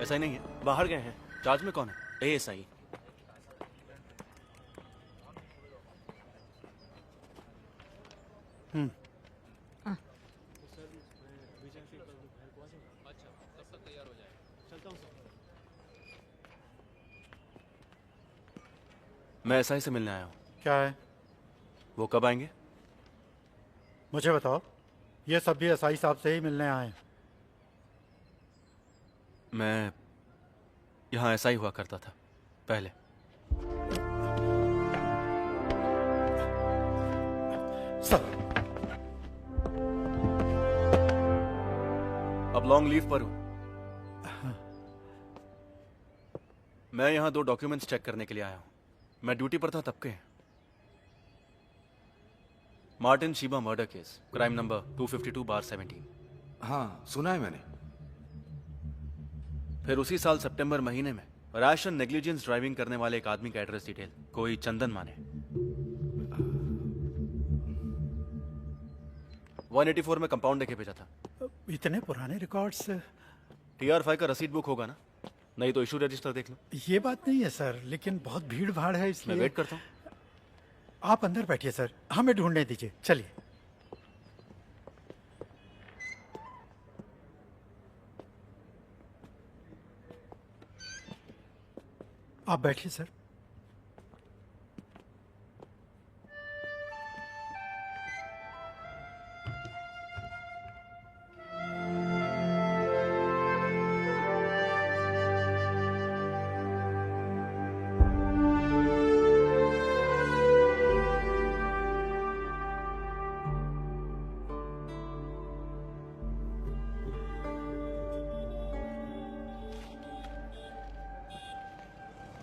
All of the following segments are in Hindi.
ऐसा ही नहीं है, बाहर गए हैं। चार्ज में कौन है? एएसआई। मैं एसआई से मिलने आया हूँ। क्या है? वो कब आएंगे? मुझे बताओ। ये सब भी एसआई साहब से ही मिलने आए हैं। मैं यहाँ एसआई हुआ करता था पहले। सर, अब लॉन्ग लीव पर हूँ। मैं यहाँ 2 डॉक्यूमेंट्स चेक करने के लिए आया हूँ। मैं ड्यूटी पर था तब के। Martin Sheeba murder case, crime number 252/17। हाँ, सुना है मैंने। फिर उसी साल सितंबर महीने में रैश एंड नेग्लिजेंस ड्राइविंग करने वाले एक आदमी का एड्रेस डिटेल, कोई चंदन माने। 184 में कंपाउंड देके भेजा था। इतने पुराने रिकॉर्ड्स। TR5 का रसीद बुक होगा ना? नहीं तो इशू रजिस्टर देख लो। ये बात नहीं है सर, लेकिन बहुत भीड़ भाड़ है इसलिए। मैं वेट करता हूँ। आप अंदर बैठिए सर, हमें ढूंढने दीजिए। चलिए। आप बैठिए सर।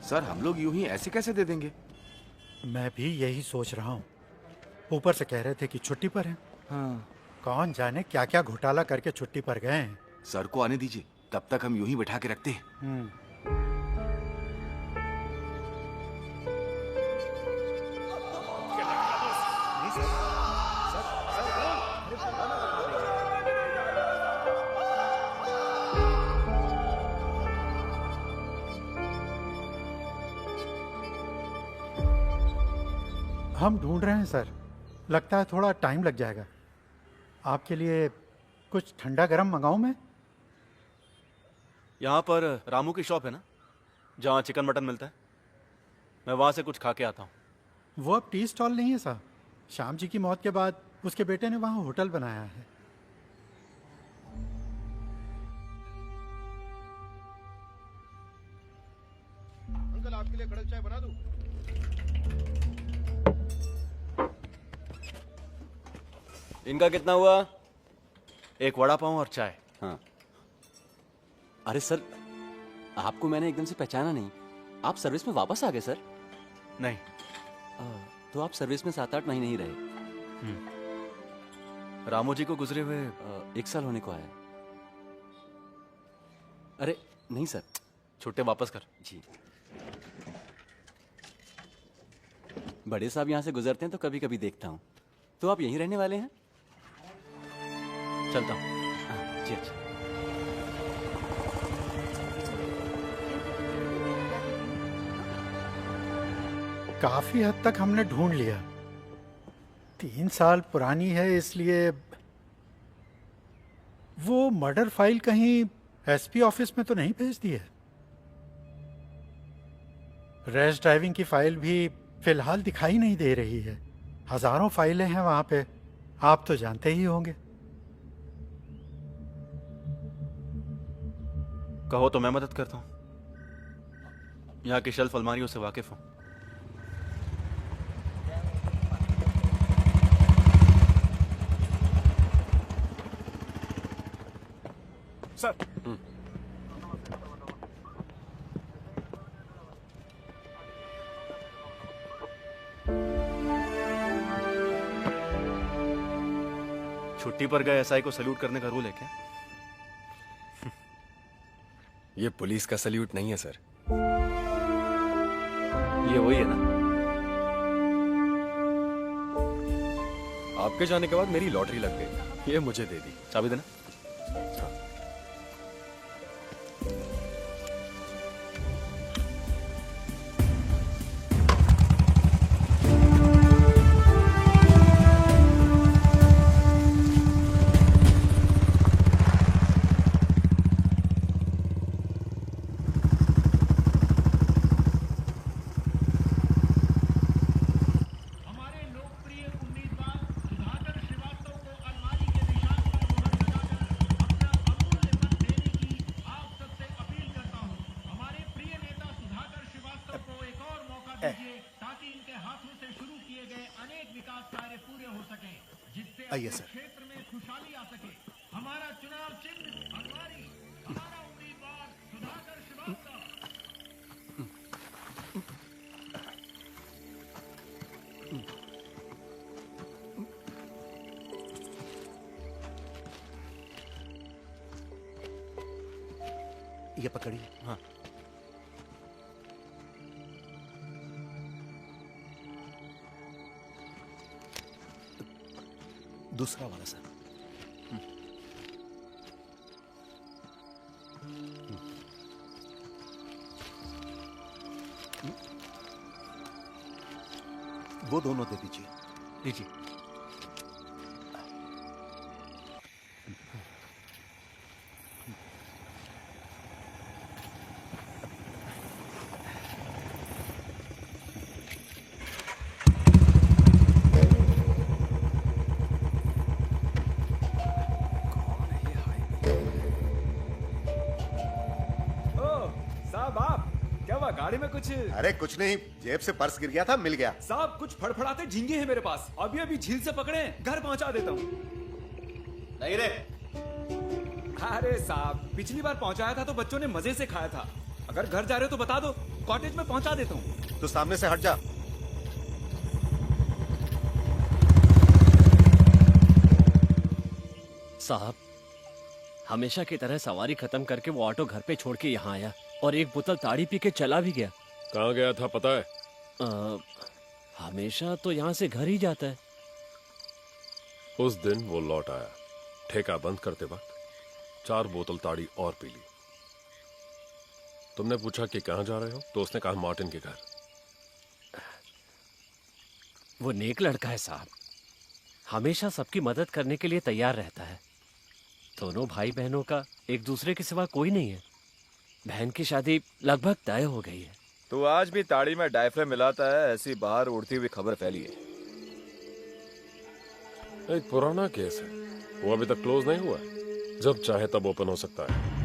सर, हम लोग यूं ही ऐसे कैसे दे देंगे? मैं भी यही सोच रहा हूँ। ऊपर से कह रहे थे कि छुट्टी पर हैं। हाँ। कौन जाने क्या क्या घोटाला करके छुट्टी पर गए हैं। सर को आने दीजिए, तब तक हम यूं ही बैठा के रखते हैं। हम ढूंढ रहे हैं सर। लगता है थोड़ा टाइम लग जाएगा। आपके लिए कुछ ठंडा गरम मंगाऊं मैं? यहाँ पर रामू की शॉप है ना, जहाँ चिकन मटन मिलता है? मैं वहाँ से कुछ खा के आता हूँ। वो अब टी स्टॉल नहीं है साहब। श्याम जी की मौत के बाद उसके बेटे ने वहाँ होटल बनाया है। अंकल, आपके लिए कड़क चाय बना दूं? इनका कितना हुआ? एक वड़ा पाव और चाय। हाँ। अरे सर, आपको मैंने एकदम से पहचाना नहीं। आप सर्विस में वापस आ गए सर? नहीं। तो आप सर्विस में 7-8 महीने ही रहे। रामू जी को गुजरे हुए 1 साल होने को आया। अरे नहीं सर, छुट्टे वापस कर। जी। बड़े साहब यहाँ से गुजरते हैं तो कभी कभी देखता हूँ। तो आप यहीं रहने वाले हैं? चलता हूँ। जी अच्छा। काफी हद तक हमने ढूंढ लिया। 3 साल पुरानी है, इसलिए वो मर्डर फाइल कहीं एसपी ऑफिस में तो नहीं भेज दी है। रैश ड्राइविंग की फाइल भी फिलहाल दिखाई नहीं दे रही है। हजारों फाइलें हैं वहां पे, आप तो जानते ही होंगे। कहो तो मैं मदद करता हूँ। यहाँ की शेल्फ अलमारियों से वाकिफ हूँ। सर छुट्टी पर गए एसआई को सल्यूट करने का रूल है क्या? ये पुलिस का सल्यूट नहीं है सर। ये वही है ना? आपके जाने के बाद मेरी लॉटरी लग गई, ये मुझे दे दी। चाबी देना। आइए सर। क्षेत्र में खुशहाली आ सके। हमारा चुनाव चिन्ह अलमारी, हमारा उम्मीदवार सुधाकर श्रीवास्तव। ये पकड़िए। हाँ। दूसरा वाला सर। वो दोनों दे दीजिए। लीजिए। साहब आप क्या हुआ, गाड़ी में कुछ? अरे कुछ नहीं, जेब से पर्स गिर गया था, मिल गया। साहब कुछ फड़फड़ाते झींगे हैं मेरे पास, अभी अभी झील से पकड़े, घर पहुंचा देता हूँ। नहीं रे। अरे साहब पिछली बार पहुंचाया था तो बच्चों ने मजे से खाया था, अगर घर जा रहे हो तो बता दो, कॉटेज में पहुंचा देता हूँ। तो सामने से हट जा। साहब हमेशा की तरह सवारी खत्म करके वो ऑटो घर पे छोड़ के यहाँ आया और एक बोतल ताड़ी पी के चला भी गया। कहाँ गया था पता है? हमेशा तो यहाँ से घर ही जाता है। उस दिन वो लौट आया, ठेका बंद करते वक्त 4 बोतल ताड़ी और पी ली। तुमने पूछा कि कहाँ जा रहे हो तो उसने कहा मार्टिन के घर। वो नेक लड़का है साहब, हमेशा सबकी मदद करने के लिए तैयार रहता है। दोनों भाई बहनों का एक दूसरे के सिवा कोई नहीं है। बहन की शादी लगभग तय हो गई है। तो आज भी ताड़ी में डायफ्राम मिलाता है, ऐसी बाहर उड़ती हुई खबर फैली है। एक पुराना केस है, वो अभी तक क्लोज नहीं हुआ है, जब चाहे तब ओपन हो सकता है।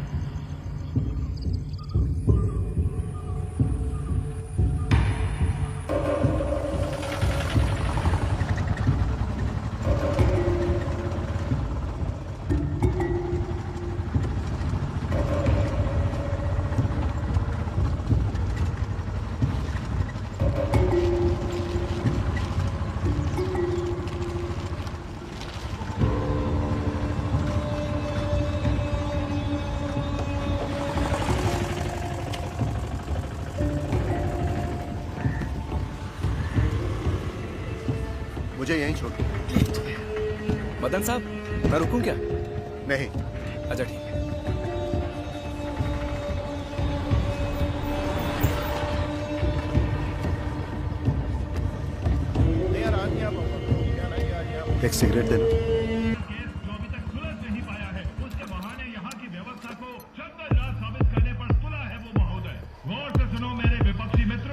मुझे यहीं छोड़ दो। मदन साहब मैं रुकूं क्या? नहीं। अच्छा ठीक है। एक सिगरेट देना। केस जो अभी तक सुलझ नहीं पाया है, उसके बहाने यहाँ की व्यवस्था को जंगलराज साबित करने पर तुला है वो महोदय। गौर से सुनो मेरे विपक्षी मित्र,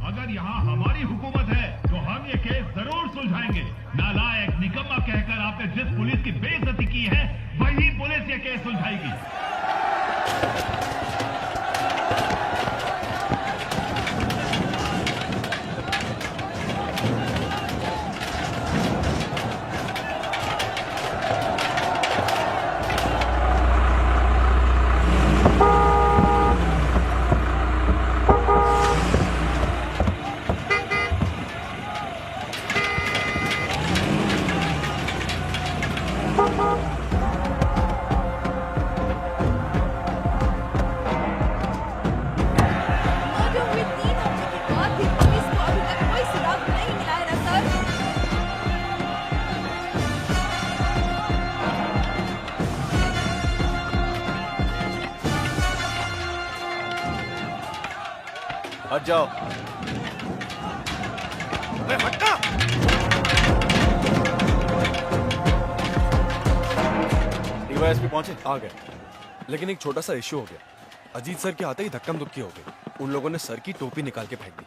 अगर यहाँ हमारी हुकूमत है तो हम ये केस जरूर सुलझाएंगे। नालायक निकम्मा कहकर आपने जिस पुलिस की बेइज्जती की है, वही पुलिस ये केस सुलझाएगी। हट जाओ। हटना। डीवाईएसपी पहुंचे? आ गए, लेकिन एक छोटा सा इश्यू हो गया। अजीत सर के आते ही धक्कम धुक्की हो गई। उन लोगों ने सर की टोपी निकाल के फेंक दी।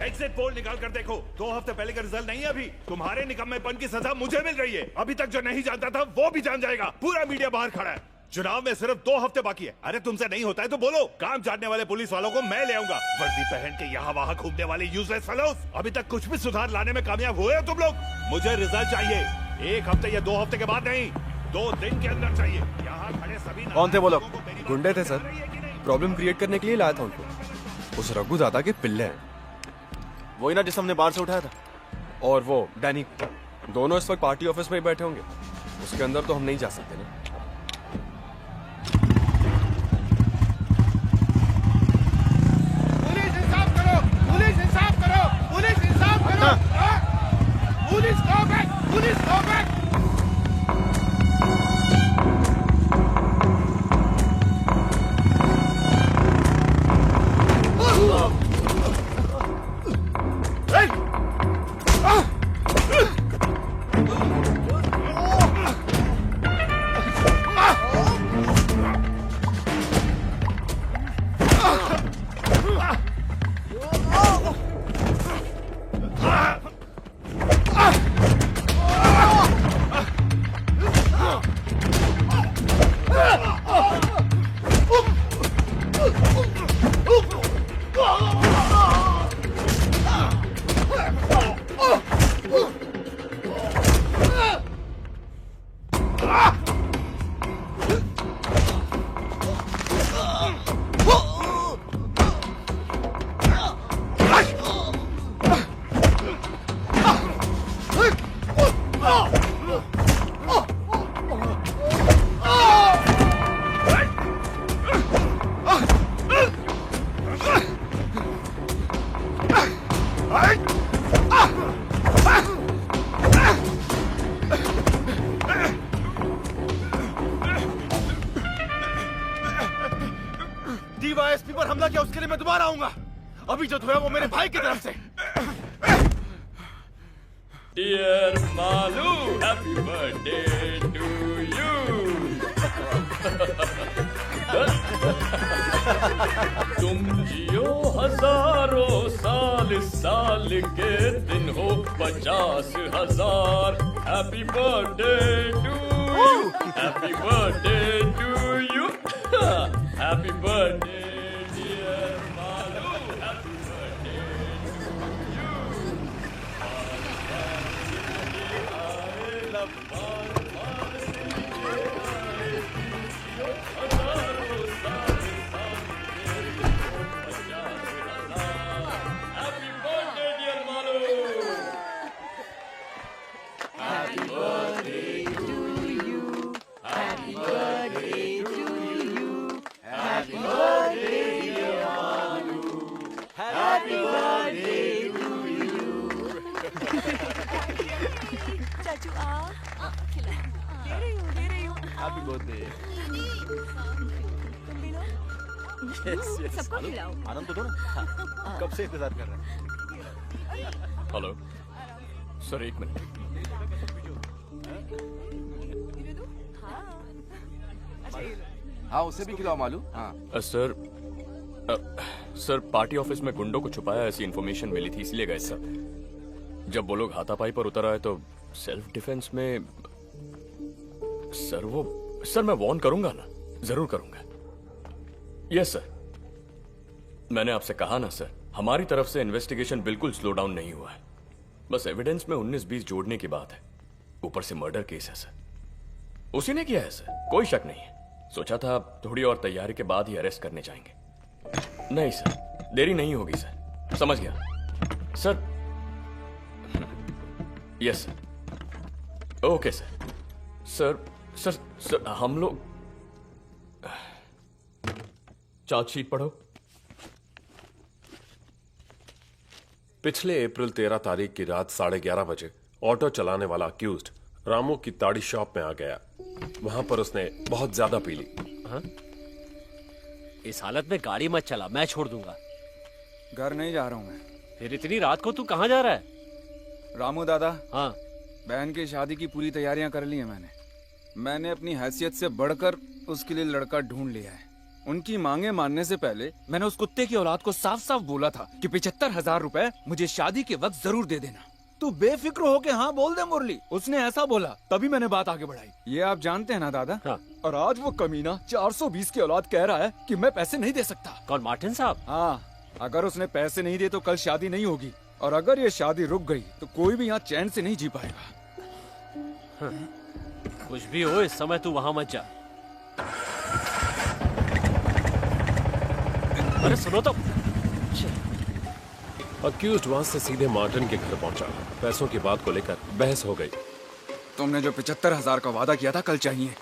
एग्जिट पोल निकाल कर देखो, 2 हफ्ते पहले का रिजल्ट नहीं है अभी। तुम्हारे निकम्मेपन की सजा मुझे मिल रही है। अभी तक जो नहीं जानता था वो भी जान जाएगा। पूरा मीडिया बाहर खड़ा है। चुनाव में सिर्फ 2 हफ्ते बाकी है। अरे तुमसे नहीं होता है तो बोलो। काम जानने वाले पुलिस वालों को मैं ले आऊंगा। वर्दी पहन के यहाँ वहाँ घूमने वाले यूजलेस फेलोज। अभी तक कुछ भी सुधार लाने में कामयाब हुए हो तुम लोग? मुझे रिजल्ट चाहिए 1 हफ्ते या 2 हफ्ते के बाद नहीं, 2 दिन के अंदर चाहिए। यहाँ खड़े सभी कौन थे वो लोग? गुंडे थे सर, प्रॉब्लम क्रिएट करने के लिए लाया था उनको। उस रघु दादा के पिल्ले हैं। वही ना जिस हमने बाहर से उठाया था। और वो डैनी, दोनों इस वक्त पार्टी ऑफिस में ही बैठे होंगे। उसके अंदर तो हम नहीं जा सकते ना। पुलिस इंसाफ करो, पुलिस इंसाफ करो, पुलिस इंसाफ करो। Police go back, police go back. DYSP पर हमला किया उसके लिए मैं दोबारा आऊंगा। अभी जो हुआ वो मेरे भाई की तरफ से। Dear Malu, happy birthday to you. तुम जियो हजारों साल, साल के दिन हो 50,000। Happy birthday to you, happy birthday to you, happy birthday dear Malu, happy birthday चाचू खिला दे रही हूँ। Happy birthday. तुम भी लो। सबको खिलाओ। आनंद तो दो ना। कब से इंतजार कर रहे हैं। Hello sir, 1 minute. हाँ उसे भी खिलाओ मालू। हाँ सर पार्टी ऑफिस में गुंडों को छुपाया ऐसी इन्फॉर्मेशन मिली थी, इसलिए गए सर। जब वो लोग हाथापाई पर उतर आए तो सेल्फ डिफेंस में सर मैं वार्न करूंगा ना, जरूर करूंगा। यस सर, मैंने आपसे कहा ना सर, हमारी तरफ से इन्वेस्टिगेशन बिल्कुल स्लो डाउन नहीं हुआ है। बस एविडेंस में 19-20 जोड़ने की बात है। ऊपर से मर्डर केस है सर, उसी ने किया है सर, कोई शक नहीं है। सोचा था थोड़ी और तैयारी के बाद ही अरेस्ट करने जाएंगे। नहीं सर, देरी नहीं होगी सर। समझ गया sir. Yes sir, okay sir. Sir हम लोग चार्जशीट पढ़ो। पिछले अप्रैल 13 तारीख की रात 11:30 बजे ऑटो चलाने वाला अक्यूज्ड रामू की ताड़ी शॉप में आ गया। वहां पर उसने बहुत ज्यादा पी ली। हाँ? इस हालत में गाड़ी मत चला, मैं छोड़ दूंगा। घर नहीं जा रहा हूँ मैं। फिर इतनी रात को तू कहाँ जा रहा है? रामू दादा, हाँ, बहन की शादी की पूरी तैयारियां कर ली है मैंने अपनी हैसियत से बढ़कर उसके लिए लड़का ढूंढ लिया है। उनकी मांगे मानने से पहले मैंने उस कुत्ते की औलाद को साफ साफ बोला था कि 75,000 रुपए मुझे शादी के वक्त जरूर दे देना। तू बेफिक्र होके हाँ बोल दे मुरली, उसने ऐसा बोला, तभी मैंने बात आगे बढ़ाई। ये आप जानते हैं ना दादा? हाँ। और आज वो कमीना 420 की औलाद कह रहा है कि मैं पैसे नहीं दे सकता। कौन, मार्टिन साहब? हाँ, अगर उसने पैसे नहीं दिए तो कल शादी नहीं होगी, और अगर ये शादी रुक गई तो कोई भी यहाँ चैन से नहीं जी पाएगा। हाँ। कुछ भी हो, इस समय तू वहां मत जा। अरे सुनो तो। अक्यूज्ड वहां से सीधे मार्टिन के घर पहुंचा। पैसों की बात को लेकर बहस हो गई। तुमने जो 75,000 का वादा किया था कल चाहिए,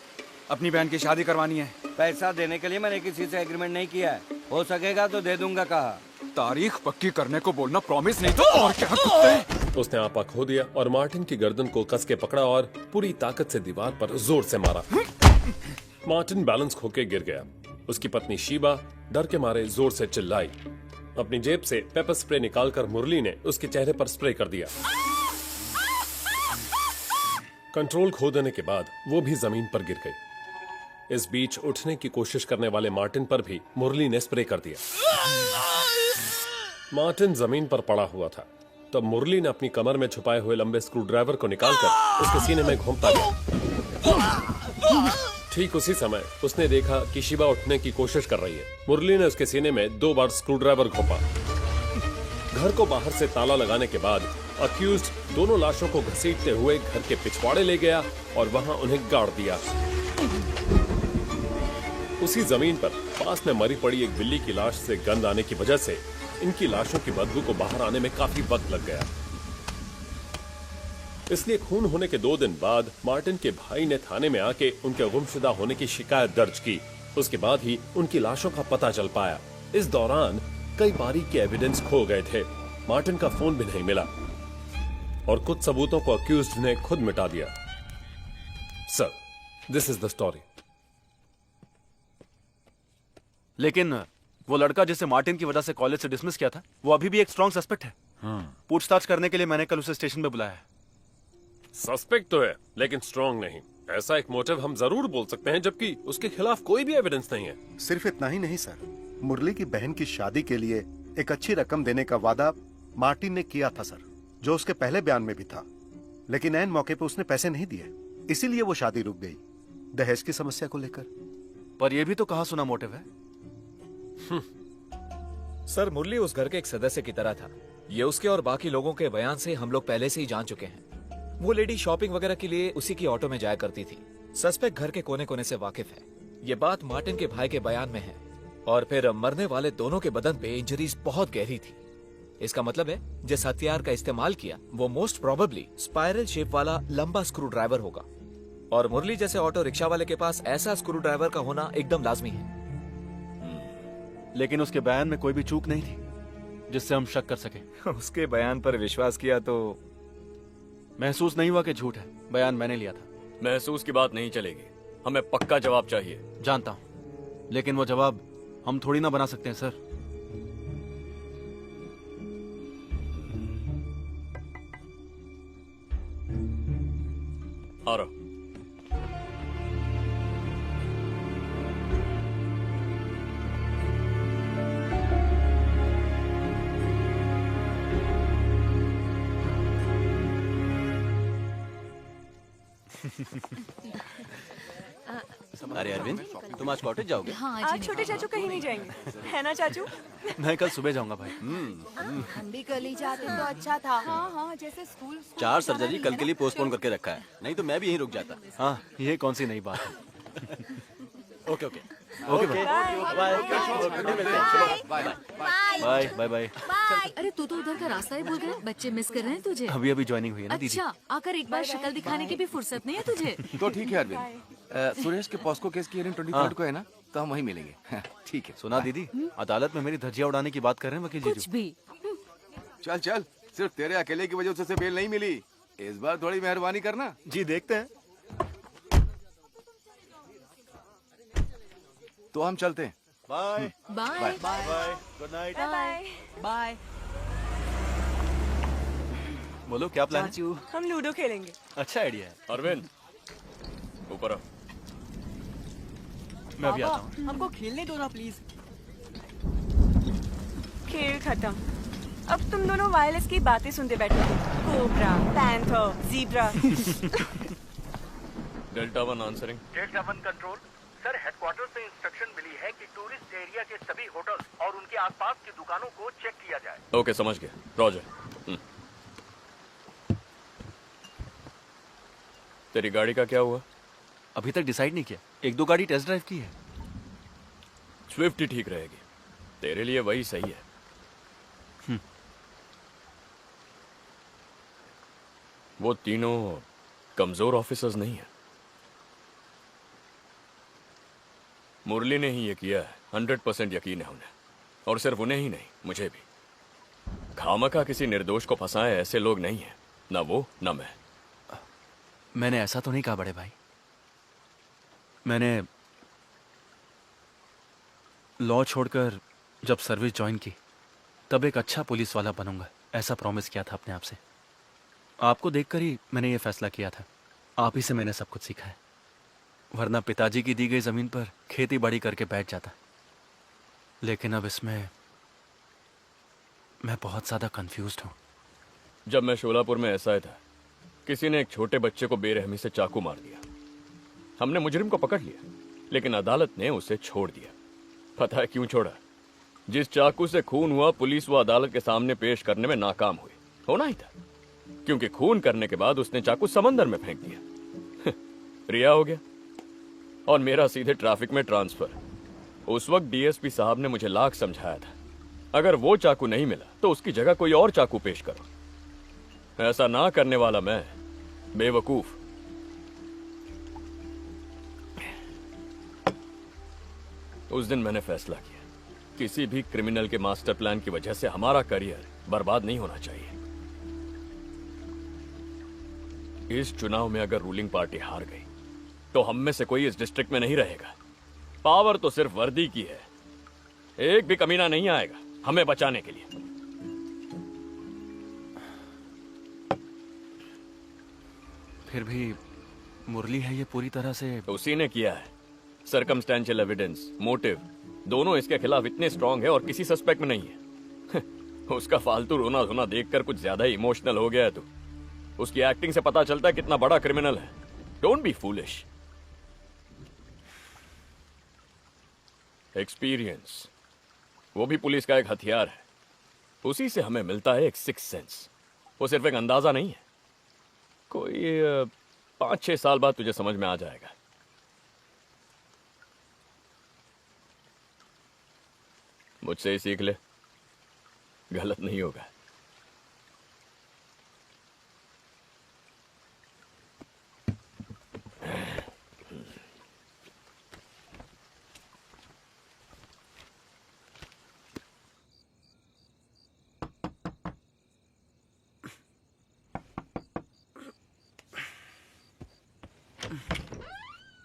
अपनी बहन की शादी करवानी है। पैसा देने के लिए मैंने किसी से एग्रीमेंट नहीं किया है, हो सकेगा तो दे दूंगा कहा। तारीख पक्की करने को बोलना, प्रॉमिस नहीं तो और क्या कुत्ते। उसने आपा खो दिया और मार्टिन की गर्दन को कस के पकड़ा और पूरी ताकत से दीवार पर जोर से मारा। मार्टिन बैलेंस खोके गिर गया। उसकी पत्नी शीबा डर के मारे जोर से चिल्लाई। अपनी जेब से पेपर स्प्रे निकालकर मुरली ने उसके चेहरे पर स्प्रे कर दिया। कंट्रोल खो देने के बाद वो भी जमीन पर गिर गई। इस बीच उठने की कोशिश करने वाले मार्टिन पर भी मुरली ने स्प्रे कर दिया। मार्टिन जमीन पर पड़ा हुआ था, तब मुरली ने अपनी कमर में छुपाए हुए लंबे स्क्रू ड्राइवर को निकालकर उसके सीने में घोंपता गया। ठीक उसी समय उसने देखा कि शिवा उठने की कोशिश कर रही है। मुरली ने उसके सीने में 2 बार स्क्रू ड्राइवर घोंपा। घर को बाहर से ताला लगाने के बाद अक्यूज्ड दोनों लाशों को घसीटते हुए घर के पिछवाड़े ले गया और वहां उन्हें गाड़ दिया। उसी जमीन पर पास में मरी पड़ी एक बिल्ली की लाश से गंध आने की वजह से इनकी लाशों की बदबू को बाहर आने में काफी वक्त लग गया। इसलिए खून होने के 2 दिन बाद मार्टिन के भाई ने थाने में आके उनके गुमशुदा होने की शिकायत दर्ज की। उसके बाद ही उनकी लाशों का पता चल पाया। इस दौरान कई बारीक के एविडेंस खो गए थे। मार्टिन का फोन भी नहीं मिला और कुछ सबूतों को अक्यूज्ड ने खुद मिटा दिया। Sir, this is the story. लेकिन वो लड़का जिसे मार्टिन की वजह से कॉलेज से डिसमिस किया था, वो अभी भी एक स्ट्रॉन्ग सस्पेक्ट है। पूछताछ करने के लिए मैंने कल उसे स्टेशन पे बुलाया है। सस्पेक्ट तो है, लेकिन स्ट्रॉन्ग नहीं। ऐसा एक मोटिव हम जरूर बोल सकते हैं, जबकि उसके खिलाफ कोई भी एविडेंस नहीं है। सिर्फ इतना ही नहीं सर, मुरली की बहन की शादी के लिए एक अच्छी रकम देने का वादा मार्टिन ने किया था सर, जो उसके पहले बयान में भी था। लेकिन ऐन मौके पर उसने पैसे नहीं दिए, इसीलिए वो शादी रुक गई, दहेज की समस्या को लेकर। पर यह भी तो कहा सुना मोटिव है। सर, मुरली उस घर के एक सदस्य की तरह था। ये उसके और बाकी लोगों के बयान से हम लोग पहले से ही जान चुके हैं। वो लेडी शॉपिंग वगैरह के लिए उसी की ऑटो में जाया करती थी। सस्पेक्ट घर के कोने कोने से वाकिफ है। ये बात मार्टिन के भाई के बयान में है। और फिर मरने वाले दोनों के बदन पे इंजरीज बहुत गहरी थी। इसका मतलब है जिस हथियार का इस्तेमाल किया वो मोस्ट प्रोबेबली स्पाइरल शेप वाला लंबा स्क्रू ड्राइवर होगा। और मुरली जैसे ऑटो रिक्शा वाले के पास ऐसा स्क्रू ड्राइवर का होना एकदम लाजमी है। लेकिन उसके बयान में कोई भी चूक नहीं थी जिससे हम शक कर सके। उसके बयान पर विश्वास किया तो महसूस नहीं हुआ कि झूठ है। बयान मैंने लिया था। महसूस की बात नहीं चलेगी, हमें पक्का जवाब चाहिए। जानता हूं, लेकिन वो जवाब हम थोड़ी ना बना सकते हैं सर। आ रहा। अरे अरविंद, तुम आज कॉटेज जाओगे? हाँ, आज छोटे चाचू कहीं नहीं जाएंगे, है ना चाचू? मैं कल सुबह जाऊंगा भाई। हम भी कल ही जाते तो अच्छा था। हाँ हाँ, जैसे स्कूल 4 सर्जरी कल के लिए पोस्टपोन करके रखा है, नहीं तो मैं भी यहीं रुक जाता। हाँ, ये कौन सी नई बात है। Okay okay okay bye bye bye bye. अरे तू तो उधर का रास्ता ही भूल गया। बच्चे मिस कर रहे हैं तुझे। अभी अभी ज्वाइनिंग हुई है ना दीदी। अच्छा, आकर एक बार शक्ल दिखाने की भी फुर्सत नहीं है तुझे। तो ठीक है अरविंद, सुरेश के पॉस्को केस की हियरिंग 23 को है ना, तो हम वहीं मिलेंगे। ठीक है। सुना दीदी, अदालत में मेरी धज्जियां उड़ाने की बात कर रहे हैं वकील कुछ जीजू। भी। चल चल, सिर्फ तेरे अकेले की वजह से बेल नहीं मिली। इस बार थोड़ी मेहरबानी करना। जी देखते हैं। तो हम चलते हैं। Bye bye bye good night bye bye. बोलो क्या प्लान है? चाचू, हम लूडो खेलेंगे। अच्छा आइडिया है। अरविंद ऊपर आओ। मैं अभी आता पापा, हमको खेलने दो ना प्लीज। खेल खत्म। अब तुम दोनों वायरलेस की बातें सुनते बैठे हो। Cobra, panther, zebra. Delta 1 answering. Delta 1 control. Sir, headquarter से इंस्ट्रक्शन मिली है कि टूरिस्ट एरिया के सभी होटल्स और उनके आसपास की दुकानों को चेक किया जाए। ओके समझ गया रॉजर। तेरी गाड़ी का क्या हुआ? अभी तक डिसाइड नहीं किया। एक दो गाड़ी टेस्ट ड्राइव की है। स्विफ्ट ही ठीक रहेगी, तेरे लिए वही सही है। वो तीनों कमजोर ऑफिसर्स नहीं है। मुरली ने ही ये किया है, 100% यकीन है उन्हें। और सिर्फ उन्हें ही नहीं, मुझे भी। खामखा किसी निर्दोष को फंसाए ऐसे लोग नहीं है, ना वो ना मैं। मैंने ऐसा तो नहीं कहा बड़े भाई। मैंने लॉ छोड़कर जब सर्विस ज्वाइन की तब एक अच्छा पुलिस वाला बनूंगा, ऐसा प्रॉमिस किया था अपने आप से। आपको देखकर ही मैंने ये फैसला किया था। आप ही से मैंने सब कुछ सीखा है, वरना पिताजी की दी गई जमीन पर खेती बाड़ी करके बैठ जाता। लेकिन अब इसमें मैं बहुत ज्यादा कंफ्यूज्ड हूँ। जब मैं शोलापुर में एसआई था, किसी ने एक छोटे बच्चे को बेरहमी से चाकू मार दिया। हमने मुजरिम को पकड़ लिया, लेकिन अदालत ने उसे छोड़ दिया। पता है क्यों छोड़ा? जिस चाकू से खून हुआ, पुलिस वो अदालत के सामने पेश करने में नाकाम हुई। होना ही था, क्योंकि खून करने के बाद उसने चाकू समंदर में फेंक दिया। रिहा हो गया और मेरा सीधे ट्रैफिक में ट्रांसफर। उस वक्त डीएसपी साहब ने मुझे लाख समझाया था, अगर वो चाकू नहीं मिला तो उसकी जगह कोई और चाकू पेश करो। ऐसा ना करने वाला मैं बेवकूफ। उस दिन मैंने फैसला किया, किसी भी क्रिमिनल के मास्टर प्लान की वजह से हमारा करियर बर्बाद नहीं होना चाहिए। इस चुनाव में अगर रूलिंग पार्टी हार गई तो हम में से कोई इस डिस्ट्रिक्ट में नहीं रहेगा। पावर तो सिर्फ वर्दी की है, एक भी कमीना नहीं आएगा हमें बचाने के लिए। फिर भी मुरली है ये पूरी तरह से। उसी ने किया है। सर्कमस्टेंशियल एविडेंस, मोटिव दोनों इसके खिलाफ इतने स्ट्रांग है और किसी सस्पेक्ट में नहीं है। उसका फालतू रोना धोना देखकर कुछ ज्यादा ही इमोशनल हो गया है तू। उसकी एक्टिंग से पता चलता है कितना बड़ा क्रिमिनल है। Don't be foolish. एक्सपीरियंस, वो भी पुलिस का एक हथियार है। उसी से हमें मिलता है एक सिक्स सेंस। वो सिर्फ एक अंदाजा नहीं है। कोई 5-6 साल बाद तुझे समझ में आ जाएगा। मुझसे ही सीख ले, गलत नहीं होगा।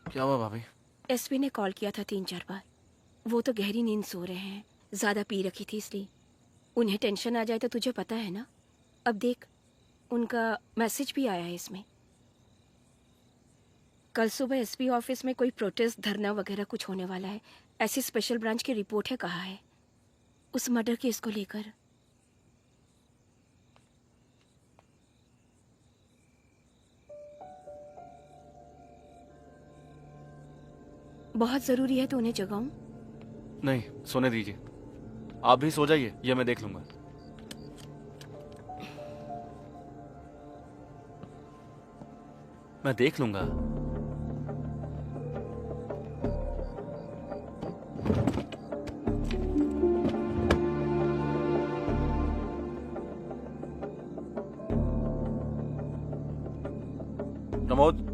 क्या हुआ भाभी? एसपी ने कॉल किया था 3-4 बार। वो तो गहरी नींद सो रहे हैं, ज्यादा पी रखी थी इसलिए। उन्हें टेंशन आ जाए तो तुझे पता है ना। अब देख, उनका मैसेज भी आया है इसमें। कल सुबह एसपी ऑफिस में कोई प्रोटेस्ट, धरना वगैरह कुछ होने वाला है, ऐसी स्पेशल ब्रांच की रिपोर्ट है, कहा है उस मर्डर केस को लेकर। बहुत जरूरी है तो उन्हें जगाऊं? नहीं, सोने दीजिए। आप भी सो जाइए, ये मैं देख लूंगा। मैं देख लूंगा। प्रमोद,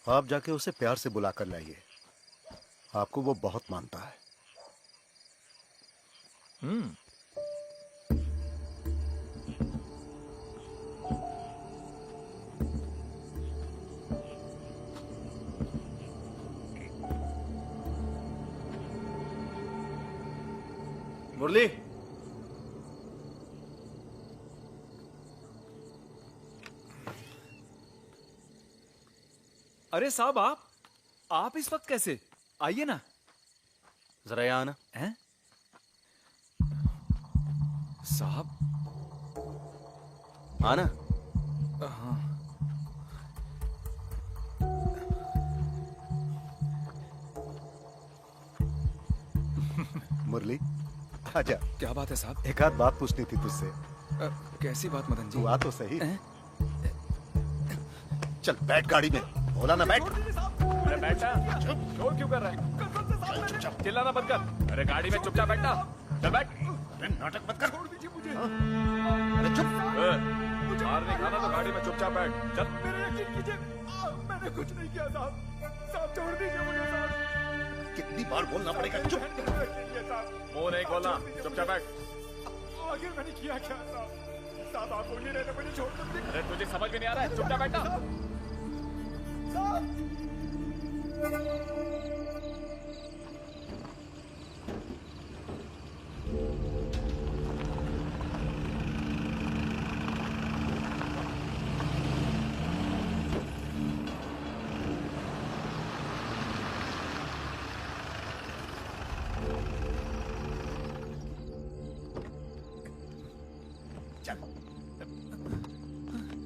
आप जाके उसे प्यार से बुला कर लाइए। आपको वो बहुत मानता है। मुरली, अरे साहब, आप इस वक्त कैसे? आइए ना। जरा यहाँ आना। हैं? साहब, आना। हाँ। मुरली, आजा। क्या बात है साहब? एक आध बात पूछनी थी तुझसे। कैसी बात मदन जी? तू आ तो सही। चल बैठ गाड़ी में। बोला ना बैठ। अरे बैठना। शोर क्यों कर रहा है? चुपचाप चिल्लाना बंद कर। अरे गाड़ी में चुपचाप बैठना। चल बैठ। अरे नाटक मत कर। छोड़ दीजिए मुझे। अरे चुप। मार नहीं खाना तो गाड़ी में चुपचाप बैठ। चल। मेरे यकीन कीजिए, मैंने कुछ नहीं किया साहब। साहब छोड़ दीजिए मुझे साहब। कितनी बार बोलना पड़ेगा? चुप। मुंह नहीं खोलना, चुपचाप बैठ। आखिर मैंने किया क्या साहब? साहब आप बोलिए नहीं तो मुझे छोड़ दीजिए। अरे तुझे समझ में नहीं आ रहा है? चुपचाप बैठना। साहब।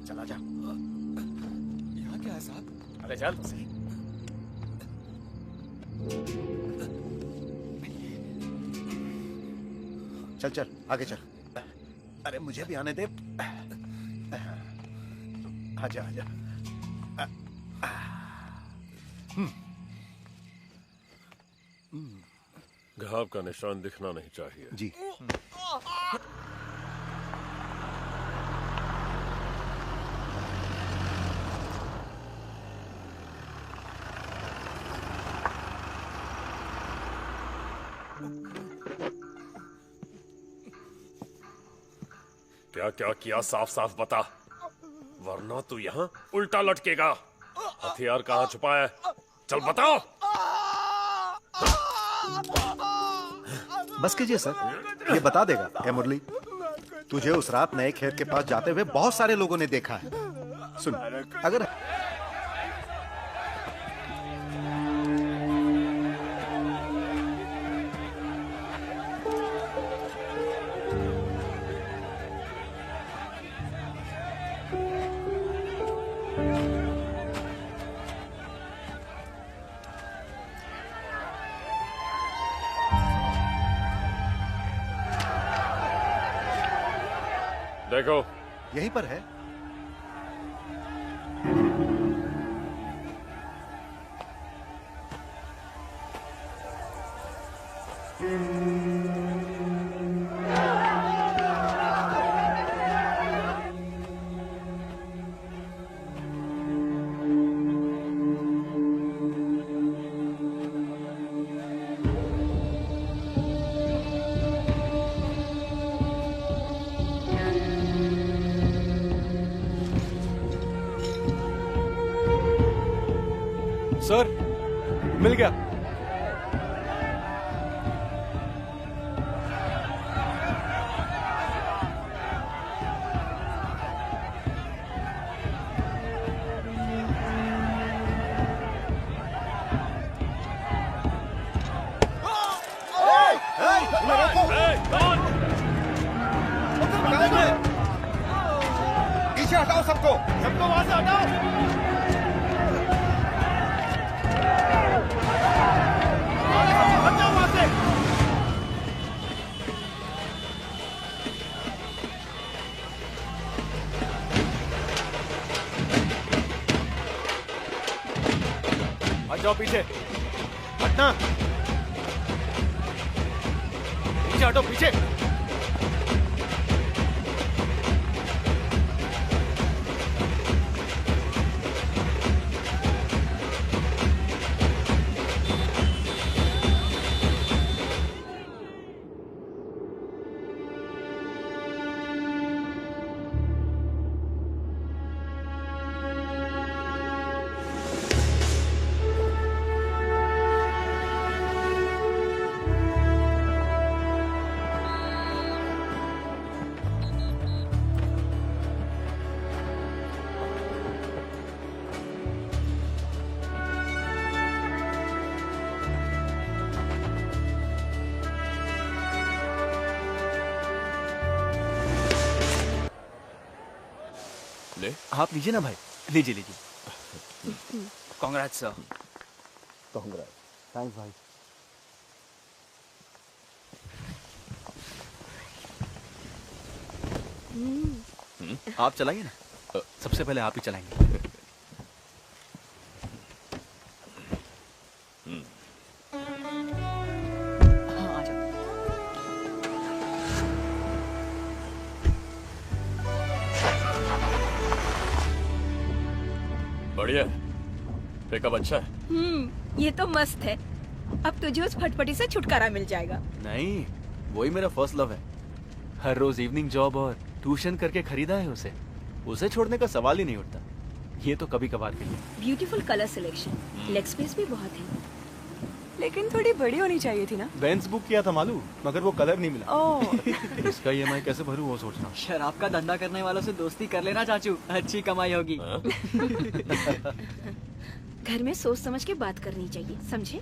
चला जा। यहाँ क्या है साहब? अरे चल। चल चल आगे चल। अरे मुझे भी आने दे। आजा आजा। घाव का निशान दिखना नहीं चाहिए। जी। क्या क्या किया साफ साफ बता, वरना तू यहाँ उल्टा लटकेगा। हथियार कहाँ छुपा है? चल बताओ। बस कीजिए सर, ये बता देगा। क्या मुरली, तुझे उस रात नए खेत के पास जाते हुए बहुत सारे लोगों ने देखा है। सुन, अगर देखो यहीं पर है। सर, मिल गया। पीछे हटाओ सबको, सबको वहां से हटाओ। हटाओ वहां से। हट जाओ पीछे। हटना। पीछे हटो, पीछे। आप लीजिए ना भाई, लीजिए लीजिए। Congrats sir. कांग्रेस। थैंक्स भाई। आप चलाइए ना, सबसे पहले आप ही चलाएंगे। हाँ आ जाओ। बढ़िया, पिकअप अच्छा है। ये तो मस्त है। अब तुझे उस फटफटी से छुटकारा मिल जाएगा। नहीं, वही मेरा फर्स्ट लव है। हर रोज इवनिंग जॉब और ट्यूशन करके खरीदा है उसे। उसे छोड़ने का सवाल ही नहीं उठता। ये तो कभी कभार के लिए। Beautiful colour selection, leg space भी बहुत है। लेकिन थोड़ी बड़ी होनी चाहिए थी ना। बेंज बुक किया था मालूम, मगर वो कलर नहीं मिला। ओह। इसका ईएमआई कैसे भरूं वो सोच रहा हूं। शराब का धंधा करने वालों से दोस्ती कर लेना चाचू, अच्छी कमाई होगी। घर में सोच समझ के बात करनी चाहिए, समझे?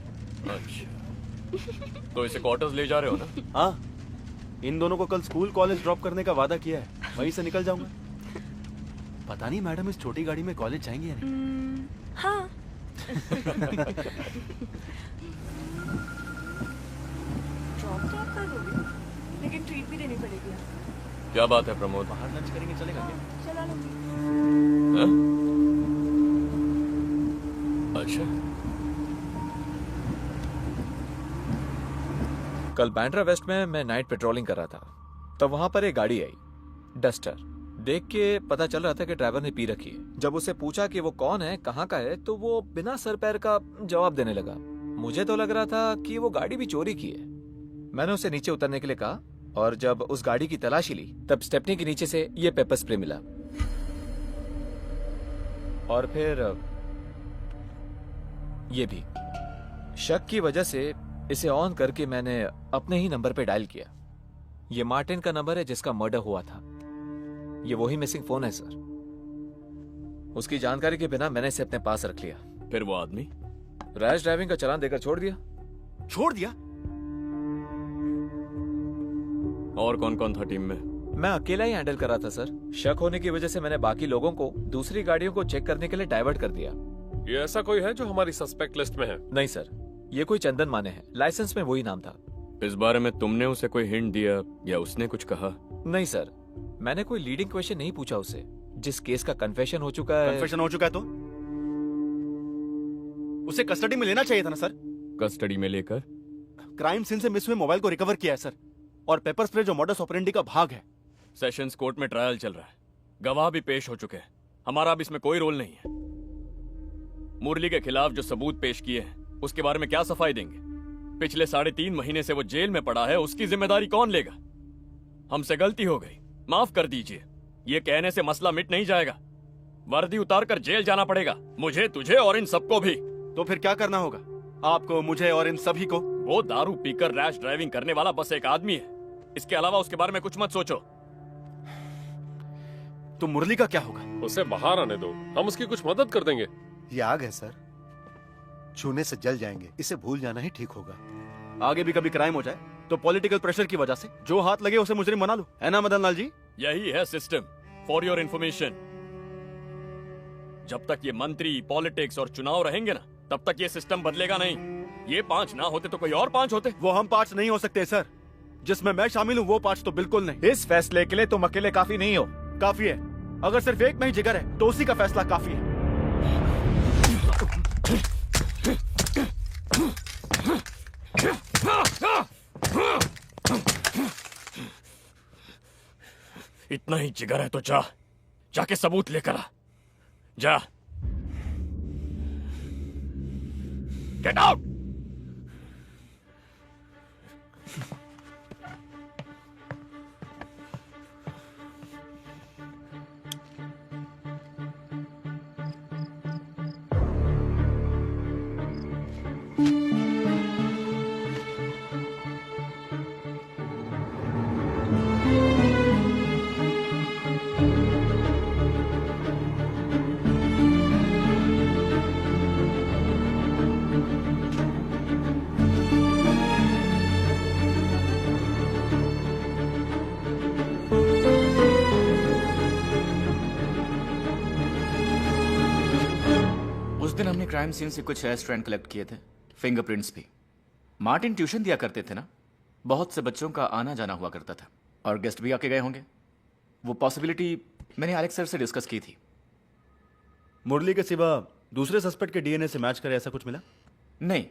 अच्छा, तो इसे क्वार्टर्स ले जा रहे हो ना? हाँ, इन दोनों को कल स्कूल कॉलेज ड्रॉप करने का वादा किया है, वहीं से निकल जाऊंगा। पता नहीं मैडम इस छोटी गाड़ी में कॉलेज जाएंगे या नहीं। हाँ। ड्रॉप तो आप कर दोगे, लेकिन ट्रीट भी देनी पड़ेगी। क्या बात है प्रमोद? बाहर लंच करेंगे, चलेगा क्या? चला लूंगी। अच्छा। कल बैंड्रा वेस्ट में मैं नाइट पेट्रोलिंग कर रहा था, तब वहां पर एक गाड़ी आई, डस्टर। देख के पता चल रहा था कि ड्राइवर ने पी रखी है। जब उसे पूछा कि वो कौन है, कहाँ का है, तो वो बिना सर पैर का जवाब देने लगा। मुझे तो लग रहा था कि वो गाड़ी भी चोरी की है। मैंने उसे नीचे उतरने के लिए कहा, और जब उस गाड़ी की तलाशी ली तब स्टेपनी के नीचे से ये पेपर स्प्रे मिला। और फिर ये भी। शक की वजह से इसे ऑन करके मैंने अपने ही नंबर पे डायल किया। ये मार्टिन का नंबर है जिसका मर्डर हुआ था। ये वही मिसिंग फोन है सर। उसकी जानकारी के बिना मैंने इसे अपने पास रख लिया। फिर वो आदमी रैश ड्राइविंग का चालान देकर छोड़ दिया। छोड़ दिया? और कौन कौन था टीम में? मैं अकेला ही हैंडल कर रहा था सर। शक होने की वजह से मैंने बाकी लोगों को दूसरी गाड़ियों को चेक करने के लिए डाइवर्ट कर दिया। ये ऐसा कोई है जो हमारी सस्पेक्ट लिस्ट में है? नहीं सर, ये कोई चंदन माने है, लाइसेंस में वही नाम था। इस बारे में तुमने उसे कोई हिंट दिया या उसने कुछ कहा? नहीं सर, मैंने कोई लीडिंग क्वेश्चन नहीं पूछा उसे। जिस केस का कन्फेशन हो चुका है। कन्फेशन हो चुका है तो उसे कस्टडी में लेना चाहिए था ना सर। कस्टडी में लेकर क्राइम सीन से मिस हुए मोबाइल को रिकवर किया है सर, और पेपर स्प्रे जो मॉडस ऑपरेंडी का भाग है। सेशंस कोर्ट में ट्रायल चल रहा है, गवाह भी पेश हो चुके हैं। हमारा अब इसमें कोई रोल नहीं है। मुरली के खिलाफ जो सबूत पेश किए हैं उसके बारे में क्या सफाई देंगे? पिछले 3.5 महीने से वो जेल में पड़ा है, उसकी जिम्मेदारी कौन लेगा? हमसे गलती हो गई, माफ कर दीजिए। ये कहने से मसला मिट नहीं जाएगा। वर्दी उतार कर जेल जाना पड़ेगा, मुझे, तुझे और इन सबको भी। तो फिर क्या करना होगा आपको, मुझे और इन सभी को? वो दारू पीकर रैश ड्राइविंग करने वाला बस एक आदमी है। इसके अलावा उसके बारे में कुछ मत सोचो। तो मुरली का क्या होगा? उसे बाहर आने दो, हम उसकी कुछ मदद कर देंगे। ये आग है सर, छूने से जल जाएंगे। इसे भूल जाना ही ठीक होगा। आगे भी कभी क्राइम हो जाए तो पॉलिटिकल प्रेशर की वजह से जो हाथ लगे उसे मुजरिम बना लो, है ना मदन लाल जी? यही है सिस्टम। फॉर योर इंफॉर्मेशन, जब तक ये मंत्री, पॉलिटिक्स और चुनाव रहेंगे ना, तब तक ये सिस्टम बदलेगा नहीं। ये 5 ना होते तो कोई और 5 होते। वो हम 5 नहीं हो सकते सर। जिसमें मैं शामिल हूँ वो 5 तो बिल्कुल नहीं। इस फैसले के लिए तुम अकेले काफी नहीं हो। काफी है। अगर सिर्फ एक में ही जिगर है तो उसी का फैसला काफी है। इतना ही जिगर है तो जाके सबूत लेकर आ। जा। Get out. क्राइम सीन से कुछ हेयर स्ट्रैंड कलेक्ट किए थे, फिंगरप्रिंट्स भी। मार्टिन ट्यूशन दिया करते थे ना, बहुत से बच्चों का आना जाना हुआ करता था और गेस्ट भी आके गए होंगे। वो पॉसिबिलिटी मैंने एलेक्स सर से डिस्कस की थी। मुरली के सिवा दूसरे सस्पेक्ट के डीएनए से मैच करे ऐसा कुछ मिला? नहीं,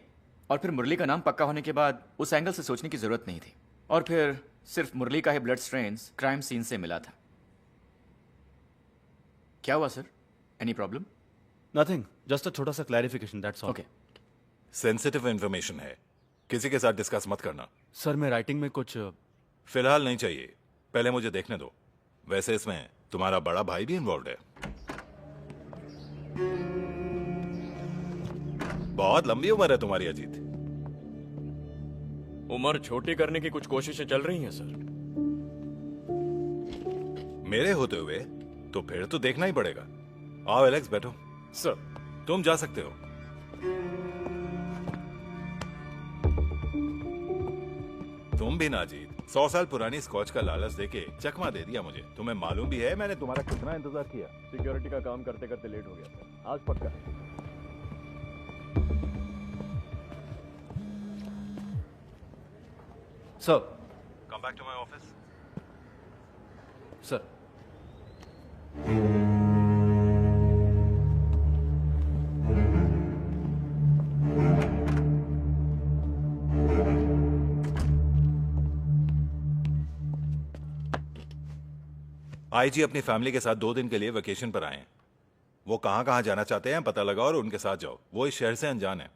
और फिर मुरली का नाम पक्का होने के बाद उस एंगल से सोचने की जरूरत नहीं थी। और फिर सिर्फ मुरली का ही ब्लड स्ट्रेन्स क्राइम सीन से मिला था। क्या हुआ sir? Any problem? Nothing, just a छोटा सा clarification, that's all. Okay. Sensitive information है, किसी के साथ डिस्कस मत करना। सर मैं राइटिंग में कुछ फिलहाल नहीं चाहिए, पहले मुझे देखने दो। वैसे इसमें तुम्हारा बड़ा भाई भी इन्वॉल्व है। बहुत लंबी उम्र है तुम्हारी अजीत। उम्र छोटी करने की कुछ कोशिशें चल रही हैं सर। मेरे होते हुए तो फिर तो देखना ही पड़ेगा। आओ एलेक्स, बैठो। सर तुम जा सकते हो। तुम भी ना जीत, 100 साल पुरानी स्कॉच का लालच देके चकमा दे दिया मुझे। तुम्हें मालूम भी है मैंने तुम्हारा कितना इंतजार किया। सिक्योरिटी का काम करते करते लेट हो गया सर, आज पक्का है। Sir, come back to my office. Sir IG अपनी फैमिली के साथ 2 दिन के लिए वेकेशन पर आए हैं। वो कहां कहां जाना चाहते हैं पता लगाओ और उनके साथ जाओ। वो इस शहर से अनजान है।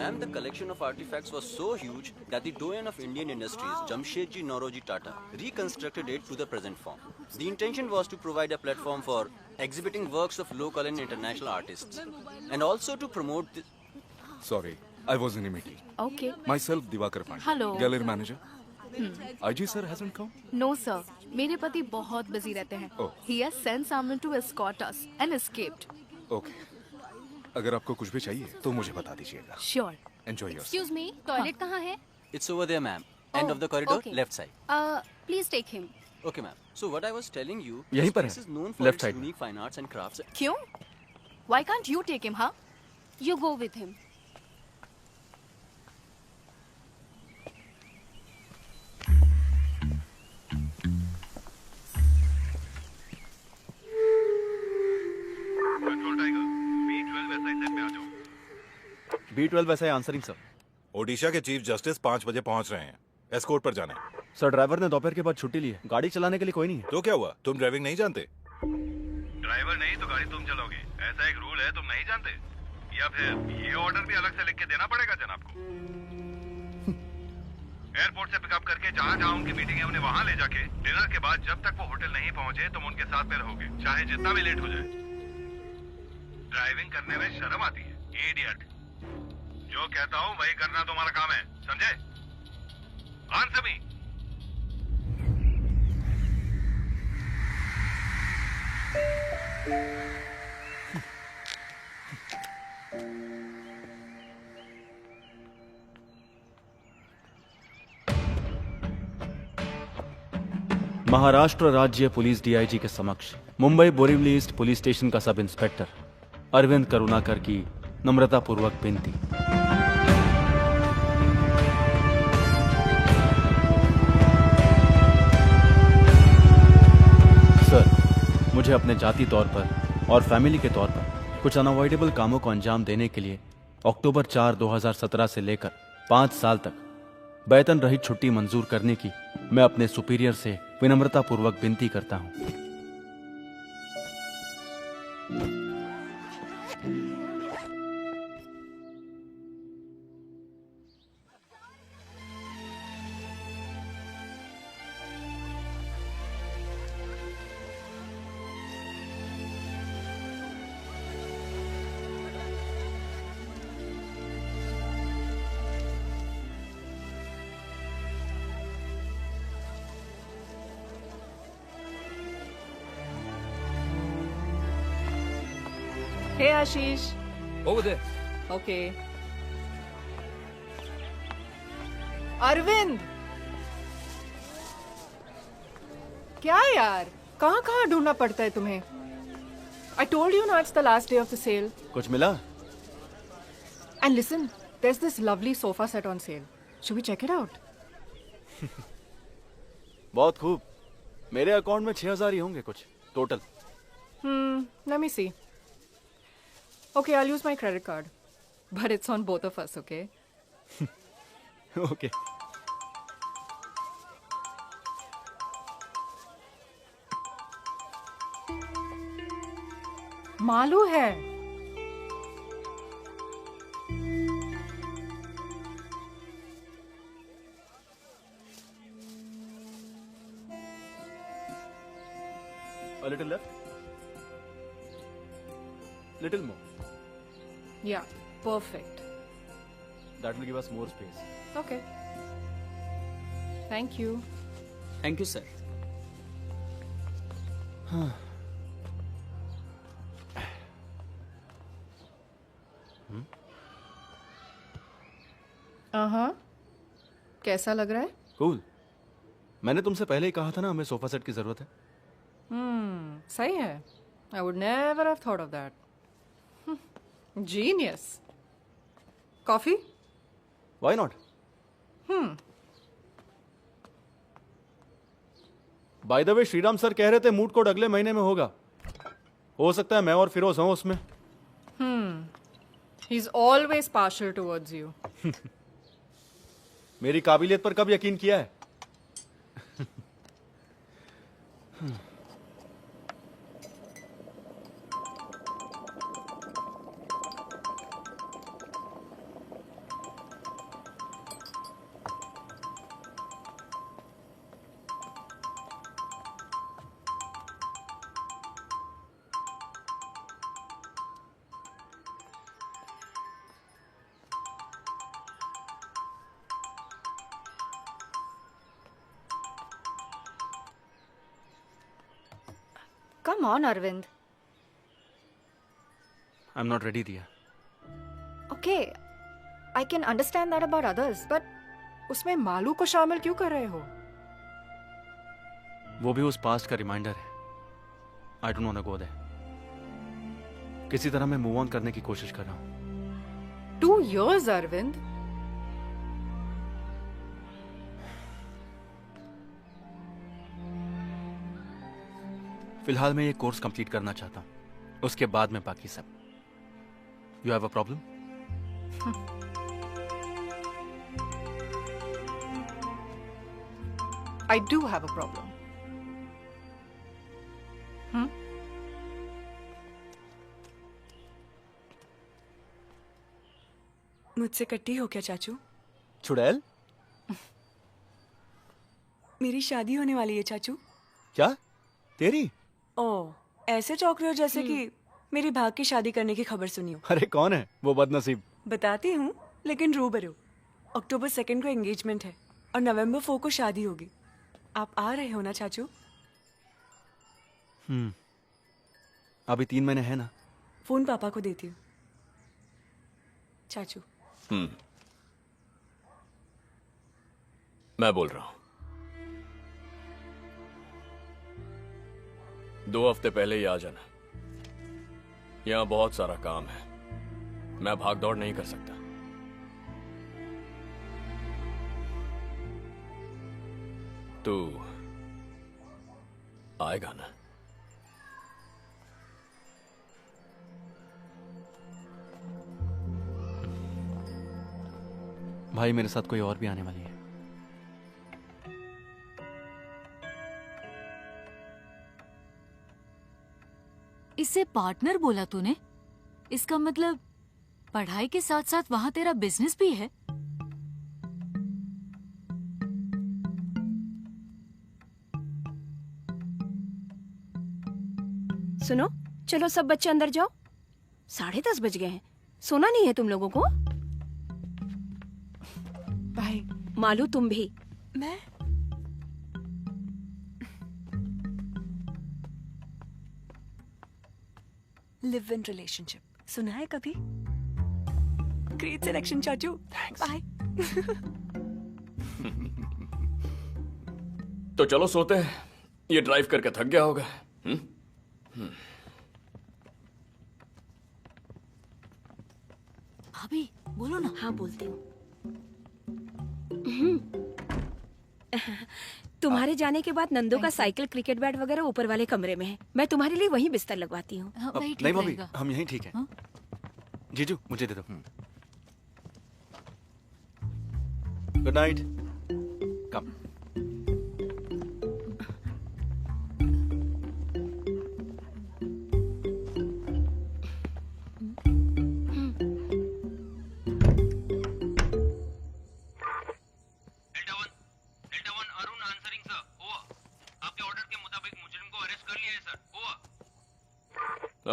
Ma'am, the collection of artifacts was so huge that the doyen of Indian industries, Jamshedji Nauroji Tata, reconstructed it to the present form. The intention was to provide a platform for exhibiting works of local and international artists, and also to promote the... Sorry, I was in a meeting. Okay. Myself, Divakar Pandey. Hello. Gallery manager. IG sir hasn't come? No sir, मेरे पति बहुत बिजी रहते हैं। Oh. He has sent someone to escort us and escaped. Okay. अगर आपको कुछ भी चाहिए तो मुझे बता दीजिएगा। Sure. Enjoy yourself. Excuse me, toilet कहाँ है? It's over there, ma'am. End of the corridor, okay. left side. Please take him. Okay, ma'am. So what I was telling you, यहीं this पर place है, is known for left its side. unique fine arts and crafts. क्यों? Why can't you take him, huh? You go with him. Control tiger, B12 SI set में आ जाओ। B12 वैसा है आंसरिंग सर। ओडिशा के चीफ जस्टिस 5 बजे पहुंच रहे हैं। एस्कॉर्ट पर जाना है। सर ड्राइवर ने दोपहर के बाद छुट्टी ली है, गाड़ी चलाने के लिए कोई नहीं है। तो क्या हुआ, तुम ड्राइविंग नहीं जानते? ड्राइवर नहीं तो गाड़ी तुम चलाओगे, ऐसा एक रूल है, तुम नहीं जानते? या फिर ये ऑर्डर भी अलग से लिख के देना पड़ेगा जनाब को? एयरपोर्ट से पिकअप करके जहाँ जहाँ उनकी मीटिंग है उन्हें वहाँ ले जाके डिनर के बाद जब तक वो होटल नहीं पहुँचे तुम उनके साथ में रहोगे, चाहे जितना भी लेट हो जाए। ड्राइविंग करने में शर्म आती है, इडियट। जो कहता हूँ वही करना तुम्हारा काम है, समझे? Answer me. महाराष्ट्र राज्य पुलिस डीआईजी के समक्ष Mumbai Borivali east police station का सब इंस्पेक्टर अरविंद करुणाकर की नम्रतापूर्वक विनती। सर, मुझे अपने जाति तौर पर और फैमिली के तौर पर कुछ अनअवॉइडेबल कामों को अंजाम देने के लिए अक्टूबर 4, 2017 से लेकर 5 साल तक वेतन रहित छुट्टी मंजूर करने की मैं अपने सुपीरियर से विनम्रतापूर्वक विनती करता हूं। Hey Ashish. Over there. Okay. Arvind, क्या यार, कहाँ कहाँ ढूंढना पड़ता है तुम्हें? I told you now it's the last day of the sale. कुछ मिला? And listen, there's this lovely sofa set on sale. Should we check it out? बहुत खूब। मेरे अकाउंट में 6,000 ही होंगे कुछ total. Let me see. Okay, I'll use my credit card. But it's on both of us, okay? Okay. Malu है। A little left. Little more. Yeah, perfect. That will give us more space. Okay. Thank you. Thank you sir. हाँ। कैसा लग रहा है? कूल। मैंने तुमसे पहले ही कहा था ना हमें सोफा सेट की जरूरत है। सही है। I would never have thought of that. Genius. Coffee? Why not? By the way Shriram sir कह रहे थे मूड कोर्ट अगले महीने में होगा। हो सकता है मैं और फिरोज हूं उसमें। He's always partial towards you. मेरी काबिलियत पर कब यकीन किया है? Come on, Arvind. I'm not ready, Diya. Okay, I can understand that about others, but उसमें मालू को शामिल क्यों कर रहे हो? वो भी उस पास्ट का रिमाइंडर है। I don't wanna go there. किसी तरह मैं मूव ऑन करने की कोशिश कर रहा हूँ। 2 years, Arvind. फिलहाल मैं ये कोर्स कंप्लीट करना चाहता हूँ, उसके बाद में बाकी सब। You have a problem? I do have a problem. मुझसे कट्टी हो क्या चाचू? चुड़ैल? मेरी शादी होने वाली है चाचू। क्या? तेरी? ओह, ऐसे चौंक रहे हो जैसे कि मेरी भाग की शादी करने की खबर सुनी हो। अरे कौन है वो बदनसीब? बताती हूँ, लेकिन रूबरू। अक्टूबर 2 को एंगेजमेंट है और नवंबर 4 को शादी होगी। आप आ रहे हो ना चाचू? अभी 3 महीने है ना। फोन पापा को देती हूँ। चाचू। मैं बोल रहा हूं। 2 हफ्ते पहले ही आ जाना। यहां बहुत सारा काम है, मैं भाग दौड़ नहीं कर सकता। तू आएगा ना? भाई मेरे साथ कोई और भी आने वाली है। इससे पार्टनर बोला तूने? इसका मतलब पढ़ाई के साथ साथ वहां तेरा बिजनेस भी है? सुनो, चलो सब बच्चे अंदर जाओ। 10:30 बज गए हैं। सोना नहीं है तुम लोगों को? भाई मालू तुम भी। मैं लिव इन रिलेशनशिप सुना है कभी? ग्रेट सिलेक्शन चाचू। बाय। तो चलो सोते हैं, ये ड्राइव करके थक गया होगा। भाभी बोलो ना। हाँ बोलती हूँ। तुम्हारे जाने के बाद नंदो का साइकिल, क्रिकेट बैट वगैरह ऊपर वाले कमरे में है। मैं तुम्हारे लिए वहीं बिस्तर लगवाती हूँ। नहीं भाभी, हम यहीं ठीक है। जीजू मुझे दे दो। Good night. कम।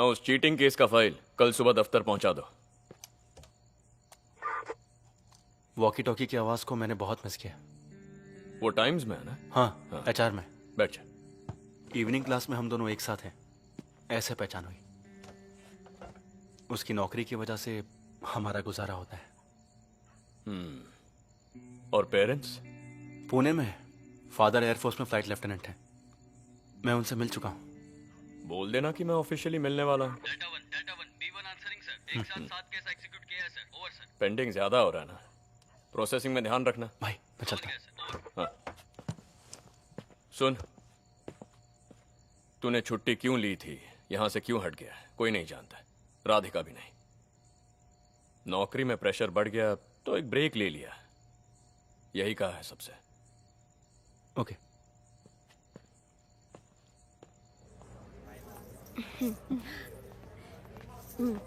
उस चीटिंग केस का फाइल कल सुबह दफ्तर पहुंचा दो। वॉकी टॉकी की आवाज को मैंने बहुत मिस किया। वो टाइम्स में है ना? हाँ, एचआर में। बैठ जा। इवनिंग क्लास में हम दोनों एक साथ हैं, ऐसे पहचान हुई। उसकी नौकरी की वजह से हमारा गुजारा होता है। और पेरेंट्स? पुणे में। फादर एयरफोर्स में फ्लाइट लेफ्टिनेंट हैं। मैं उनसे मिल चुका हूँ। बोल देना कि मैं ऑफिशियली मिलने वाला हूँ। पेंडिंग ज्यादा हो रहा है ना, प्रोसेसिंग में ध्यान रखना। भाई मैं चलता हूँ। हाँ। सुन, तूने छुट्टी क्यों ली थी, यहां से क्यों हट गया, कोई नहीं जानता, राधिका भी नहीं। नौकरी में प्रेशर बढ़ गया तो एक ब्रेक ले लिया, यही कहा है सबसे। ओके।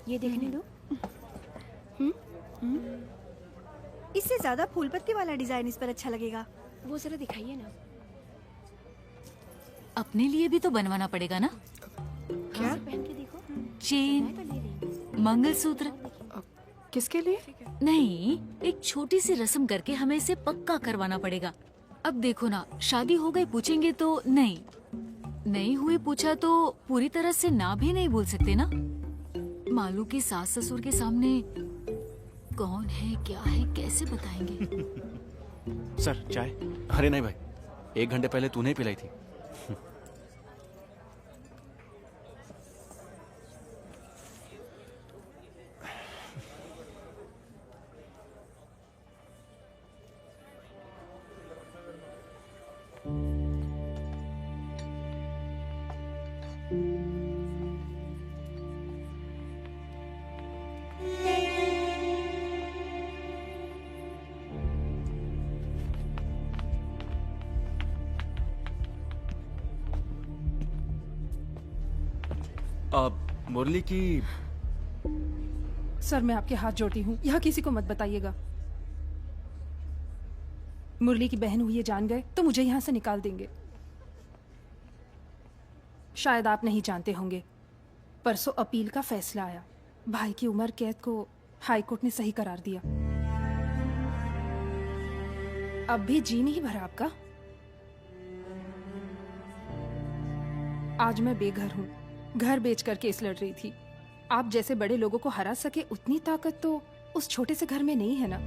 ये देखने दो। इससे ज्यादा फूल पत्ती वाला डिजाइन इस पर अच्छा लगेगा। वो जरा दिखाइए ना। अपने लिए भी तो बनवाना पड़ेगा ना। क्या? पहन के देखो। चेन, मंगलसूत्र। किसके लिए? नहीं, एक छोटी सी रस्म करके हमें इसे पक्का करवाना पड़ेगा। अब देखो ना, शादी हो गई पूछेंगे तो नहीं हुई पूछा तो पूरी तरह से ना भी नहीं बोल सकते ना। मालू की सास ससुर के सामने कौन है क्या है कैसे बताएंगे। सर चाय? अरे नहीं भाई, 1 घंटे पहले तूने ही पिलाई थी। मुरली की। सर मैं आपके हाथ जोड़ती हूँ, यहाँ किसी को मत बताइएगा। मुरली की बहन हुई है जान गए तो मुझे यहाँ से निकाल देंगे। शायद आप नहीं जानते होंगे, परसों अपील का फैसला आया। भाई की उम्र कैद को हाई कोर्ट ने सही करार दिया। अब भी जी नहीं भरा आपका? आज मैं बेघर हूँ, घर बेचकर केस लड़ रही थी। आप जैसे बड़े लोगों को हरा सके उतनी ताकत तो उस छोटे से घर में नहीं है ना।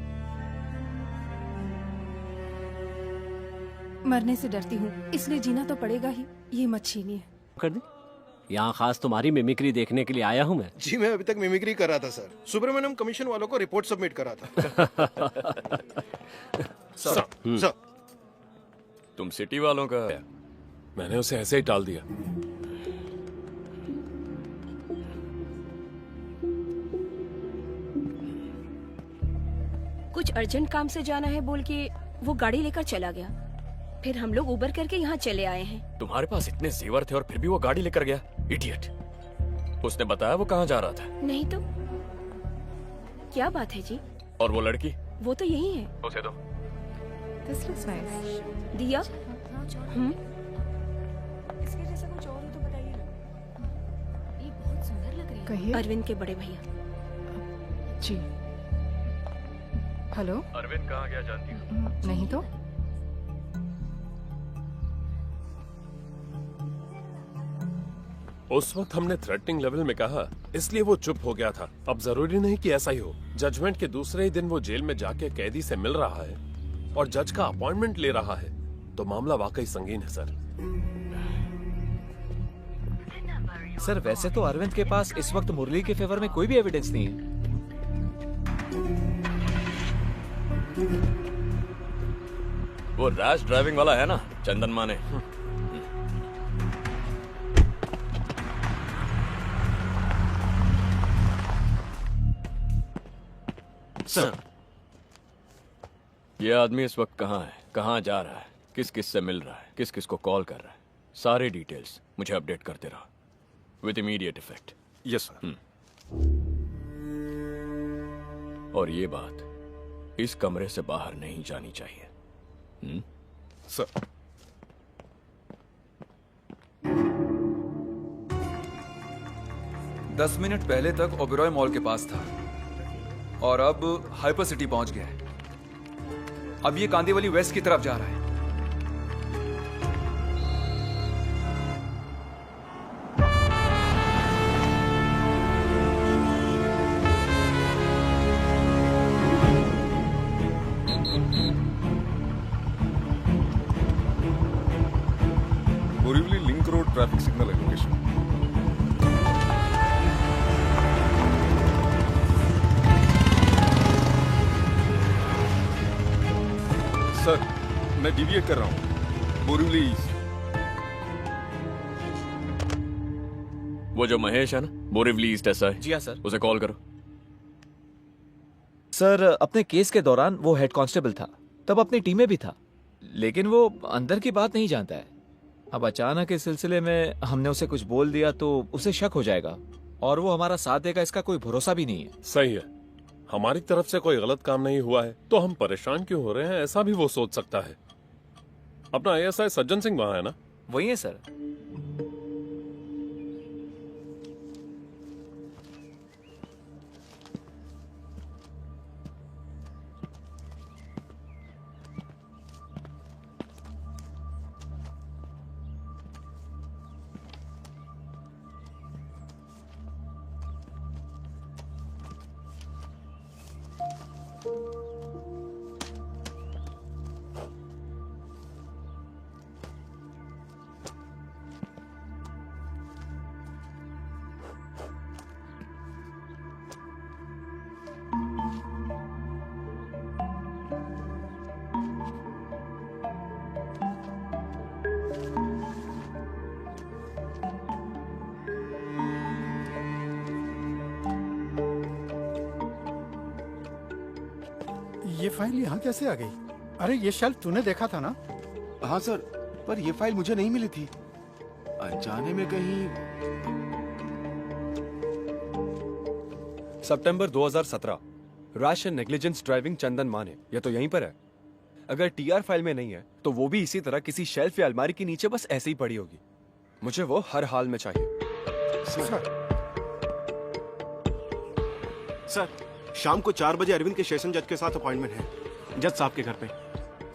मरने से डरती हूँ, इसलिए जीना तो पड़ेगा ही। ये मत छीनिए। कर दे। यहाँ खास तुम्हारी मिमिक्री देखने के लिए आया हूँ मैं। जी मैं अभी तक मिमिक्री कर रहा था सर। सुब्रमण्यम कमीशन वालों को रिपोर्ट सबमिट करा था। सर, तुम सिटी वालों का? मैंने उसे ऐसे ही टाल दिया। कुछ अर्जेंट काम से जाना है बोल के वो गाड़ी लेकर चला गया। फिर हम लोग उबर करके यहाँ चले आए हैं। तुम्हारे पास इतने जेवर थे और फिर भी वो गाड़ी लेकर गया, इडियट। उसने बताया वो कहाँ जा रहा था? नहीं तो क्या बात है जी? और वो लड़की? वो तो यही है। उसे दो। This looks nice. दिया? इसके जैसा कुछ और हो तो बताइए ना। ये बहुत सुंदर लग रही है। कहिए। अरविंद के बड़े भैया। जी। हेलो। अरविंद कहाँ गया जानती हो? नहीं तो। उस वक्त हमने थ्रेटनिंग लेवल में कहा, इसलिए वो चुप हो गया था। अब जरूरी नहीं कि ऐसा ही हो। जजमेंट के दूसरे ही दिन वो जेल में जाके कैदी से मिल रहा है और जज का अपॉइंटमेंट ले रहा है, तो मामला वाकई संगीन है सर। सर वैसे तो अरविंद के पास इस वक्त मुरली के फेवर में कोई भी एविडेंस नहीं है। वो रैश ड्राइविंग वाला है ना, चंदन माने। सर, ये आदमी इस वक्त कहाँ है, कहाँ जा रहा है, किस किस से मिल रहा है, किस किस को कॉल कर रहा है, सारे डिटेल्स मुझे अपडेट करते रहो with immediate effect. Yes sir. और ये बात इस कमरे से बाहर नहीं जानी चाहिए। सर। दस मिनट पहले तक ओबेरॉय मॉल के पास था और अब हाइपर सिटी पहुंच गया है। अब ये कांदीवली वेस्ट की तरफ जा रहा है। Borivali link road traffic signal है लोकेशन। सर, मैं डिविएट कर रहा हूँ बोरिवली ईस्ट। वो जो महेश है ना, बोरिवली ईस्ट ऐसा है। जी हाँ सर। उसे कॉल करो। सर अपने केस के दौरान वो हेड कांस्टेबल था, तब अपनी टीम में भी था, लेकिन वो अंदर की बात नहीं जानता है। अब अचानक इस सिलसिले में हमने उसे कुछ बोल दिया तो उसे शक हो जाएगा और वो हमारा साथ देगा, इसका कोई भरोसा भी नहीं है। सही है, हमारी तरफ से कोई गलत काम नहीं हुआ है तो हम परेशान क्यों हो रहे हैं, ऐसा भी वो सोच सकता है। अपना एएसआई सज्जन सिंह वहां है ना? वही है सर। ये फाइल यहाँ कैसे आ गई? अरे ये शेल्फ तूने देखा था ना? हाँ सर, पर ये फाइल मुझे नहीं मिली थी। अनजाने में कहीं। सितंबर 2017, रैश एंड नेग्लिजेंस ड्राइविंग चंदन माने, ये तो यहीं पर है। अगर टीआर फाइल में नहीं है तो वो भी इसी तरह किसी शेल्फ या अलमारी के नीचे बस ऐसे ही पड़ी होगी। मुझे वो हर हाल में चाहिए। सर, शाम को 4 बजे अरविंद के सेशन जज के साथ अपॉइंटमेंट है, जज साहब के घर पे।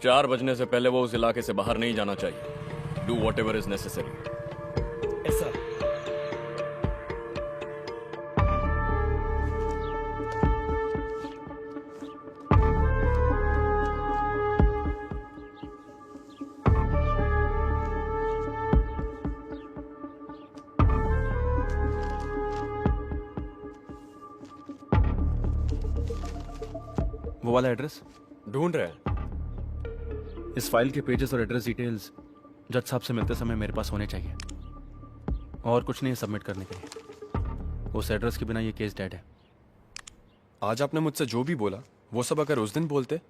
4 बजने से पहले वो उस इलाके से बाहर नहीं जाना चाहिए। Do whatever is necessary. वो वाला एड्रेस ढूंढ रहे हैं। इस फाइल के पेजेस और एड्रेस डिटेल्स जज साहब से मिलते समय मेरे पास होने चाहिए, और कुछ नहीं सबमिट करने के लिए। उस एड्रेस के बिना ये केस डेड है। आज आपने मुझसे जो भी बोला वो सब अगर उस दिन बोलते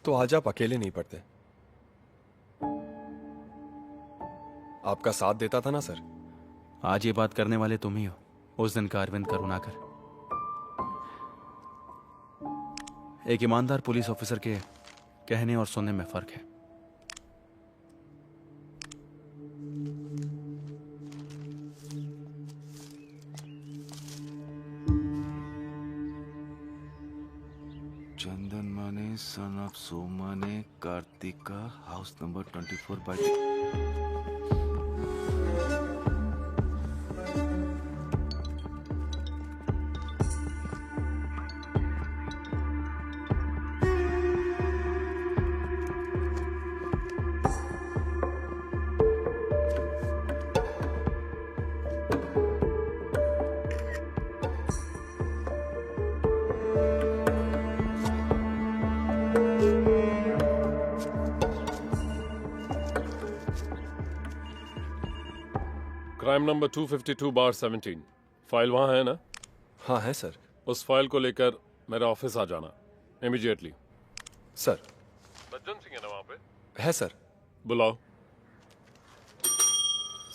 तो आज आप अकेले नहीं पड़ते। आपका साथ देता था ना सर। आज ये बात करने वाले तुम ही हो, उस दिन का अरविंद करुणाकर। एक ईमानदार पुलिस ऑफिसर के कहने और सुनने में फर्क है। चंदन माने सन ऑफ सोमा ने Karthika, house number 24/। Crime number 252/17 file वहाँ है ना? हाँ है सर। उस फाइल को लेकर मेरे ऑफिस आ जाना इमीडिएटली। सर। सज्जन सिंह है ना वहाँ पे? है सर। बुलाओ।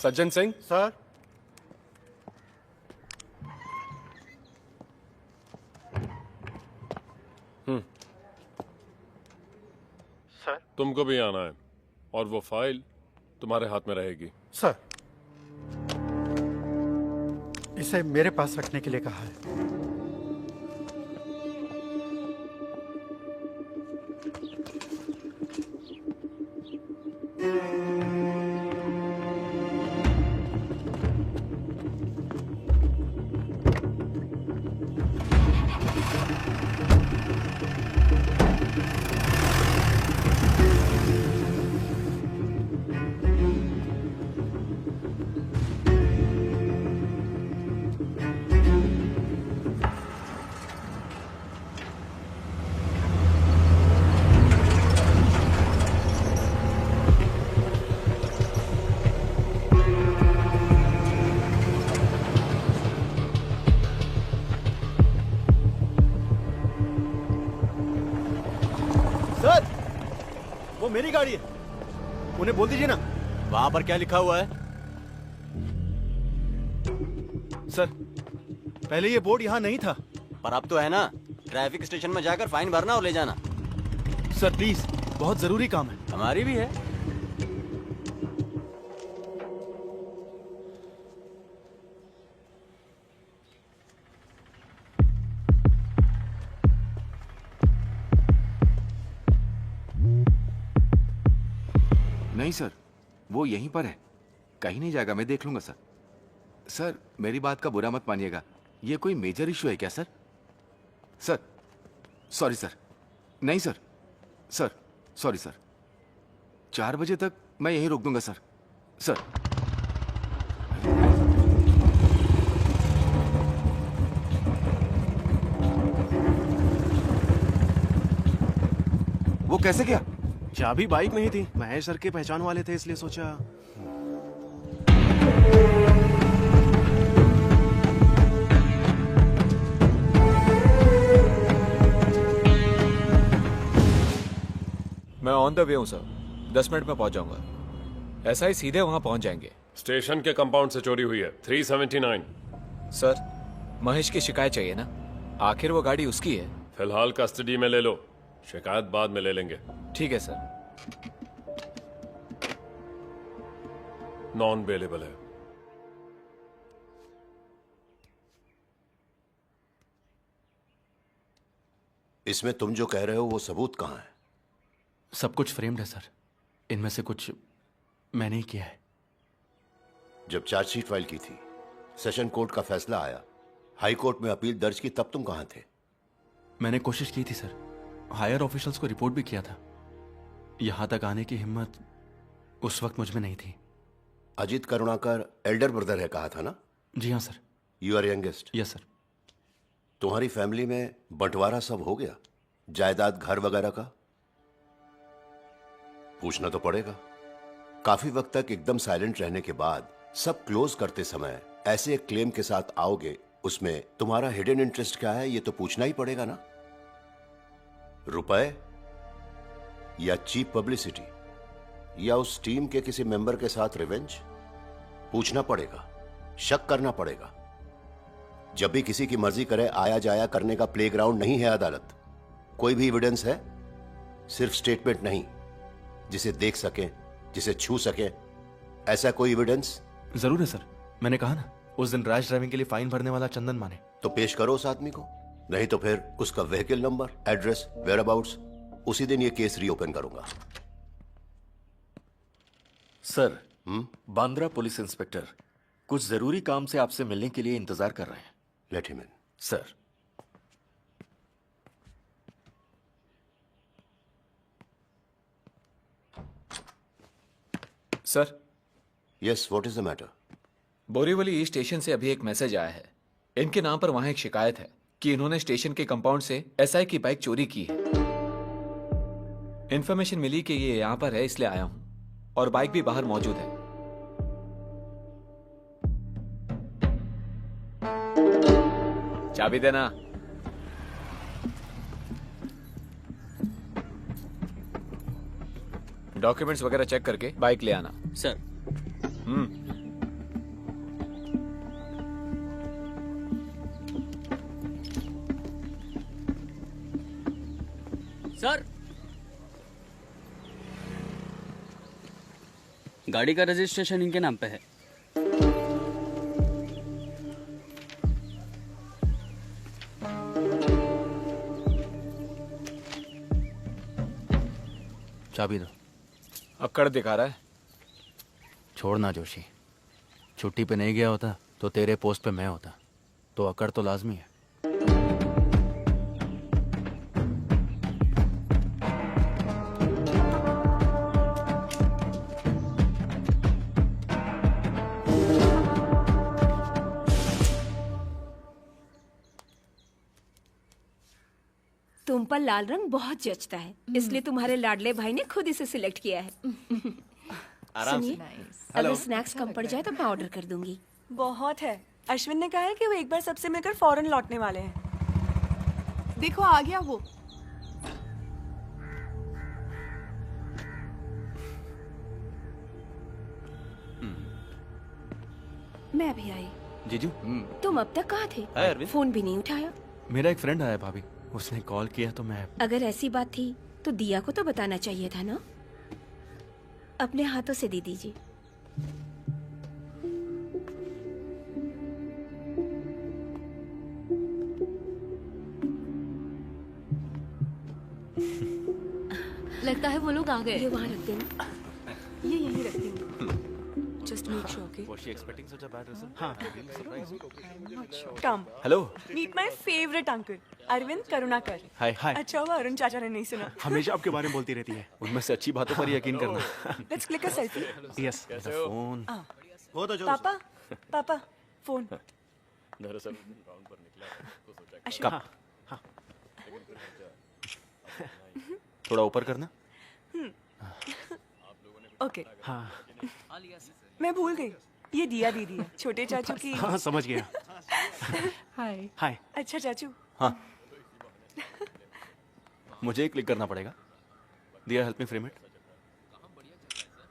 सज्जन सिंह। सर। सर। तुमको भी आना है और वो फाइल तुम्हारे हाथ में रहेगी। सर, इसे मेरे पास रखने के लिए कहा है। वो मेरी गाड़ी है, उन्हें बोल दीजिए ना। वहां पर क्या लिखा हुआ है? सर, पहले ये बोर्ड यहाँ नहीं था। पर अब तो है ना। ट्रैफिक स्टेशन में जाकर फाइन भरना और ले जाना। सर प्लीज, बहुत जरूरी काम है। हमारी भी है। नहीं सर, वो यहीं पर है, कहीं नहीं जाएगा, मैं देख लूंगा सर। सर मेरी बात का बुरा मत मानिएगा, ये कोई मेजर इशू है क्या सर? Sir sorry sir. नहीं सर, सर सॉरी सर। 4 बजे तक मैं यहीं रोक दूंगा सर। सर वो कैसे किया? चाबी बाइक में ही थी, महेश सर के पहचान वाले थे इसलिए सोचा। मैं ऑन द वे हूं सर, 10 मिनट में पहुंच जाऊंगा। ऐसा ही सीधे वहां पहुंच जाएंगे। स्टेशन के कंपाउंड से चोरी हुई है 379। सर महेश की शिकायत चाहिए ना, आखिर वो गाड़ी उसकी है। फिलहाल कस्टडी में ले लो, शिकायत बाद में ले लेंगे। ठीक है सर। नॉन बेलेबल है। इसमें तुम जो कह रहे हो वो सबूत कहाँ है? सब कुछ फ्रेम्ड है सर, इनमें से कुछ मैंने ही किया है। जब चार्जशीट फाइल की थी, सेशन कोर्ट का फैसला आया, हाई कोर्ट में अपील दर्ज की, तब तुम कहाँ थे? मैंने कोशिश की थी सर, हायर ऑफिशियल्स को रिपोर्ट भी किया था। यहां तक आने की हिम्मत उस वक्त मुझ में नहीं थी। अजित करुणाकर एल्डर ब्रदर है कहा था ना? जी हाँ sir. You are youngest? Yes sir. तुम्हारी फैमिली में बंटवारा सब हो गया, जायदाद घर वगैरह का? पूछना तो पड़ेगा। काफी वक्त तक एकदम साइलेंट रहने के बाद सब क्लोज करते समय ऐसे एक क्लेम के साथ आओगे, उसमें तुम्हारा हिडन इंटरेस्ट क्या है ये तो पूछना ही पड़ेगा ना। रुपए या चीप पब्लिसिटी या उस टीम के किसी मेंबर के साथ रिवेंज? पूछना पड़ेगा, शक करना पड़ेगा। जब भी किसी की मर्जी करे आया जाया करने का प्लेग्राउंड नहीं है अदालत। कोई भी एविडेंस है, सिर्फ स्टेटमेंट नहीं, जिसे देख सके, जिसे छू सके, ऐसा कोई एविडेंस? जरूर है सर, मैंने कहा ना उस दिन रैश ड्राइविंग के लिए फाइन भरने वाला चंदन माने। तो पेश करो उस आदमी को, नहीं तो फिर उसका व्हीकल नंबर, एड्रेस, वेयरअबाउट्स, उसी दिन ये केस रीओपन करूंगा। सर, बांद्रा पुलिस इंस्पेक्टर कुछ जरूरी काम से आपसे मिलने के लिए इंतजार कर रहे हैं। Let him in. Sir. Sir. Yes, what is the matter? Borivali east station से अभी एक मैसेज आया है। इनके नाम पर वहां एक शिकायत है कि इन्होंने स्टेशन के कंपाउंड से एसआई की बाइक चोरी की है। इन्फॉर्मेशन मिली कि ये यहां पर है, इसलिए आया हूं, और बाइक भी बाहर मौजूद है। चाबी देना। डॉक्यूमेंट्स वगैरह चेक करके बाइक ले आना। सर। सर, गाड़ी का रजिस्ट्रेशन इनके नाम पे है। चाबी दो। अक्कड़ दिखा रहा है। छोड़ना जोशी, छुट्टी पे नहीं गया होता तो तेरे पोस्ट पे मैं होता, तो अकड़ तो लाजमी है। तुम पर लाल रंग बहुत जचता है, इसलिए तुम्हारे लाडले भाई ने खुद इसे सिलेक्ट किया है। आराम से। सुनिए, अगर स्नैक्स कम पड़ जाए तो मैं ऑर्डर कर दूंगी। बहुत है। अश्विन ने कहा है कि वो एक बार सबसे मिलकर फौरन लौटने वाले हैं। देखो आ गया वो। मैं भी आई। जीजू, तुम अब तक कहाँ थे? हाय अरविंद। फोन भी नहीं उठाया। मेरा एक फ्रेंड आया भाभी, उसने कॉल किया तो मैं। अगर ऐसी बात थी तो दिया को तो बताना चाहिए था ना। अपने हाथों से दे दीजिए। लगता है वो लोग आ गए। ये वहाँ रख देना। ये यहीं रख देंगे। Just make sure, okay? Was she expecting such a bad result? हाँ। I'm not sure. Come. Hello. Meet my favorite uncle, Arvind Karunakar. Hi. Hi. अच्छा हुआ अरुण चाचा ने नहीं सुना। हमेशा आपके बारे में बोलती रहती है। उनमें से अच्छी बातों पर यकीन करना। Let's click a selfie. Yes. Phone. वो तो जो पापा, पापा, फोन। दरअसल राउंड पर निकला है, तो सोचा कि- अश्विन। हाँ। थोड़ा ऊपर करना। ओके। हाँ। मैं भूल गई, ये दिया दीदी है, छोटे चाचू की। हाँ समझ गया। हाय। हाय। अच्छा चाचू। हाँ। मुझे ही क्लिक करना पड़ेगा। Diya, help me frame it.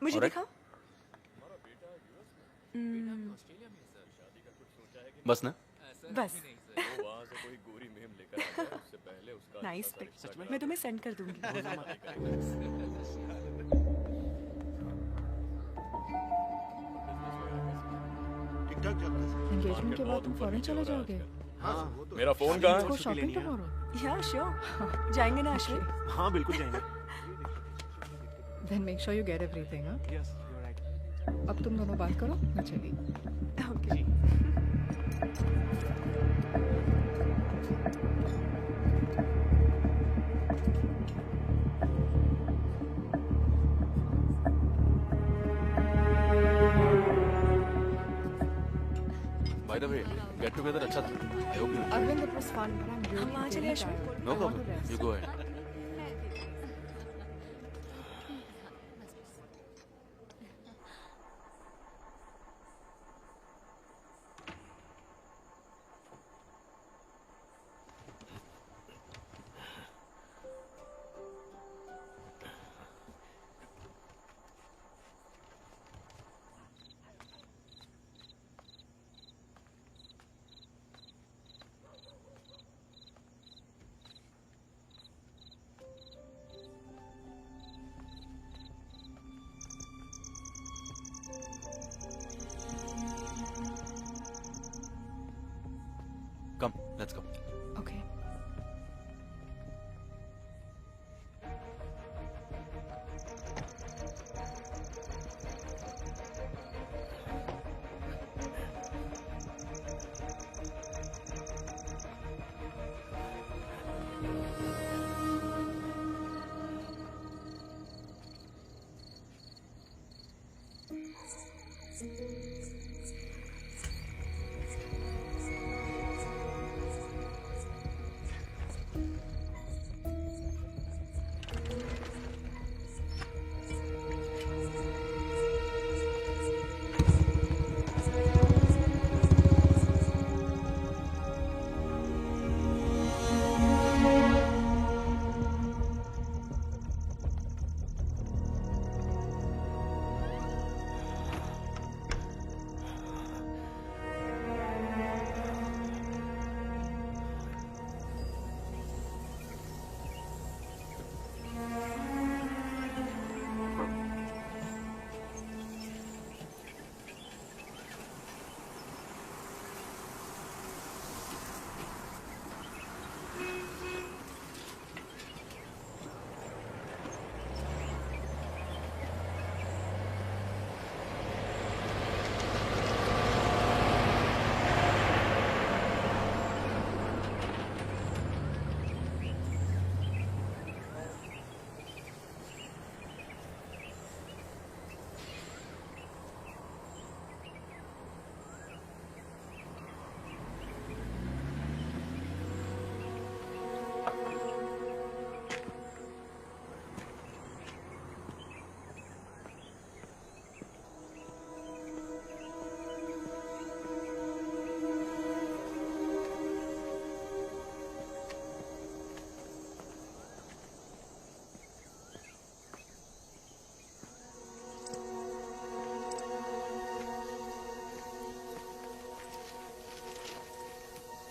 मुझे Alright. दिखाओ। बस ना। बस। Nice pic. मैं तुम्हें सेंड कर दूंगी। एंगेजमेंट के बाद तुम फौरन चले जाओगे? हाँ। मेरा फोन कहाँ है? Shopping tomorrow. Yeah sure. जाएंगे ना अश्विन? हाँ बिल्कुल जाएंगे। Then make sure you get everything. हाँ यस यू आर राइट। अब तुम दोनों बात करो, मैं चली। Okay. By the way, get together अच्छा था। I hope you. Arvind, it was fun, but I'm really वहाँ चले Ashwin. No problem. You go ahead. Come, let's go. Okay.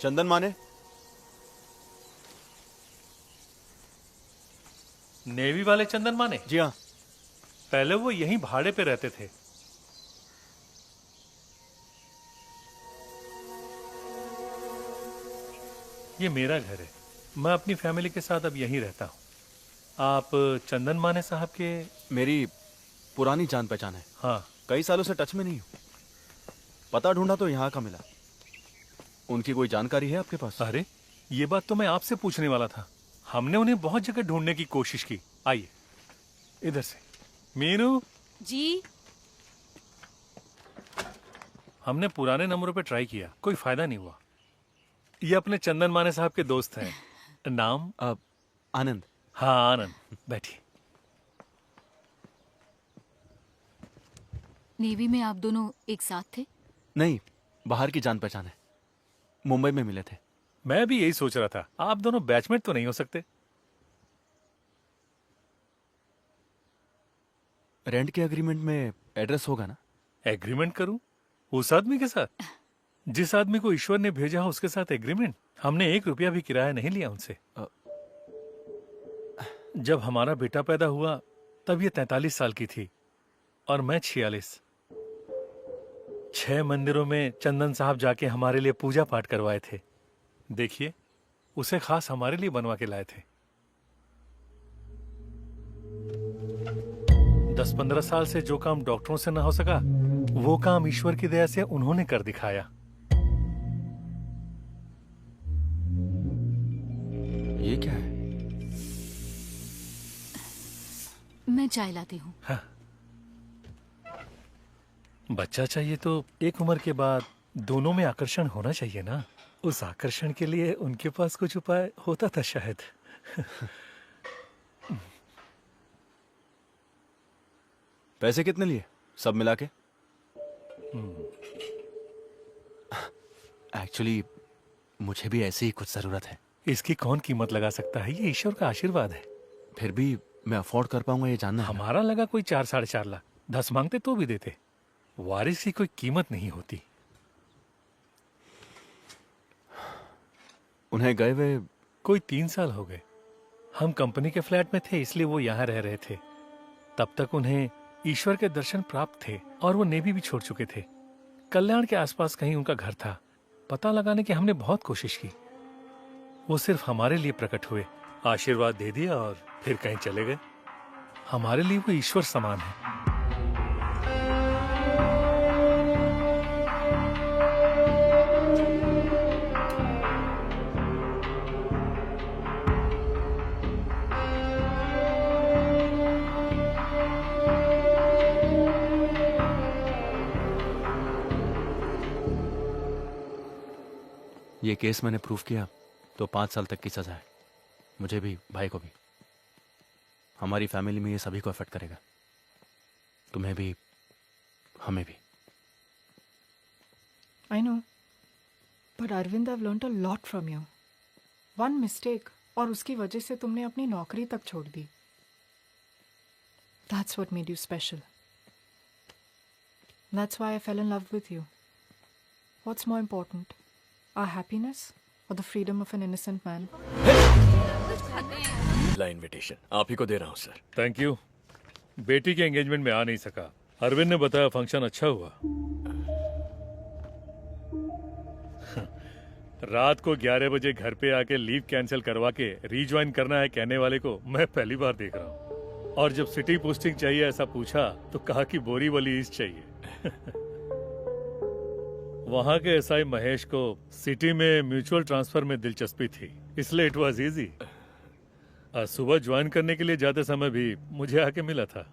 चंदन माने? नेवी वाले चंदन माने? जी हाँ। पहले वो यहीं भाड़े पे रहते थे। ये मेरा घर है। मैं अपनी फैमिली के साथ अब यहीं रहता हूँ। आप चंदन माने साहब के? मेरी पुरानी जान पहचान है। हाँ। कई सालों से टच में नहीं हूँ। पता ढूंढा तो यहाँ का मिला। उनकी कोई जानकारी है आपके पास? अरे ये बात तो मैं आपसे पूछने वाला था। हमने उन्हें बहुत जगह ढूंढने की कोशिश की। आइए इधर से। मीनू जी। हमने पुराने नंबरों पे ट्राई किया, कोई फायदा नहीं हुआ। ये अपने चंदन माने साहब के दोस्त हैं। नाम? आनंद। हाँ आनंद, बैठिए। नेवी में आप दोनों एक साथ थे? नहीं, बाहर की जान पहचान है। मुंबई में मिले थे। मैं भी यही सोच रहा था, आप दोनों बैचमेट तो नहीं हो सकते? रेंट के एग्रीमेंट में एड्रेस होगा ना? एग्रीमेंट करूं उस आदमी के साथ? जिस आदमी को ईश्वर ने भेजा हो उसके साथ एग्रीमेंट? हमने 1 रुपया भी किराया नहीं लिया उनसे। जब हमारा बेटा पैदा हुआ तब ये 43 साल की थी और मैं 46। 6 मंदिरों में चंदन साहब जाके हमारे लिए पूजा पाठ करवाए थे। देखिए, उसे खास हमारे लिए बनवा के लाए थे। 10-15 साल से जो काम डॉक्टरों से ना हो सका, वो काम ईश्वर की दया से उन्होंने कर दिखाया। ये क्या है? मैं चाय लाती हूँ। हाँ। बच्चा चाहिए तो एक उम्र के बाद दोनों में आकर्षण होना चाहिए ना। उस आकर्षण के लिए उनके पास कुछ उपाय होता था शायद। पैसे कितने लिए सब मिला के? एक्चुअली मुझे भी ऐसी ही कुछ जरूरत है। इसकी कौन कीमत लगा सकता है? ये ईश्वर का आशीर्वाद है। फिर भी मैं अफोर्ड कर पाऊंगा ये जानना है। हमारा लगा कोई 4-4.5 लाख। 10 मांगते तो भी देते। वारिस की कोई कीमत नहीं होती। उन्हें गए हुए कोई 3 साल हो गए। हम कंपनी के फ्लैट में थे इसलिए वो यहाँ रह रहे थे। तब तक उन्हें ईश्वर के दर्शन प्राप्त थे और वो नेवी भी छोड़ चुके थे। कल्याण के आसपास कहीं उनका घर था। पता लगाने की हमने बहुत कोशिश की। वो सिर्फ हमारे लिए प्रकट हुए, आशीर्वाद दे दिया और फिर कहीं चले गए। हमारे लिए वो ईश्वर समान है। ये केस मैंने प्रूफ किया तो 5 साल तक की सजा है। मुझे भी, भाई को भी। हमारी फैमिली में ये सभी को अफेक्ट करेगा। तुम्हें भी, हमें भी। I know. But Arvind, I've learnt a lot from you. One mistake और उसकी वजह से तुमने अपनी नौकरी तक छोड़ दी। That's what made you special. That's why I fell in love with you. What's more important? Our happiness or the freedom of an innocent man? ला इनविटेशन आप ही को दे रहा हूँ सर। Thank you. बेटी के एंगेजमेंट में आ नहीं सका। अरविंद ने बताया फंक्शन अच्छा हुआ। रात को 11 बजे घर पे आके लीव कैंसिल करवा के रीज्वाइन करना है कहने वाले को मैं पहली बार देख रहा हूँ। और जब सिटी पोस्टिंग चाहिए ऐसा पूछा तो कहा कि बोरीवली ईस्ट चाहिए। वहां के एसआई महेश को सिटी में म्यूचुअल ट्रांसफर में दिलचस्पी थी, इसलिए इट वाज इजी। सुबह ज्वाइन करने के लिए जाते समय भी मुझे आके मिला था।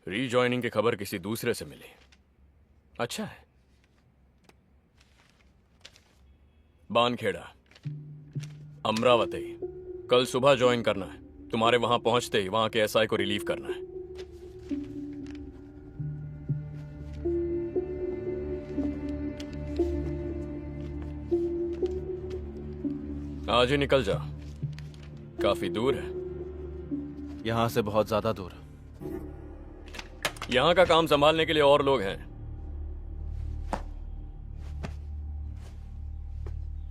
रीजॉइनिंग की खबर किसी दूसरे से मिली। अच्छा है। बानखेड़ा, अमरावती, कल सुबह ज्वाइन करना है। तुम्हारे वहां पहुंचते ही वहां के एसआई को रिलीव करना है। आज ही निकल जाओ, काफी दूर है। यहां से बहुत ज्यादा दूर। यहां का काम संभालने के लिए और लोग हैं।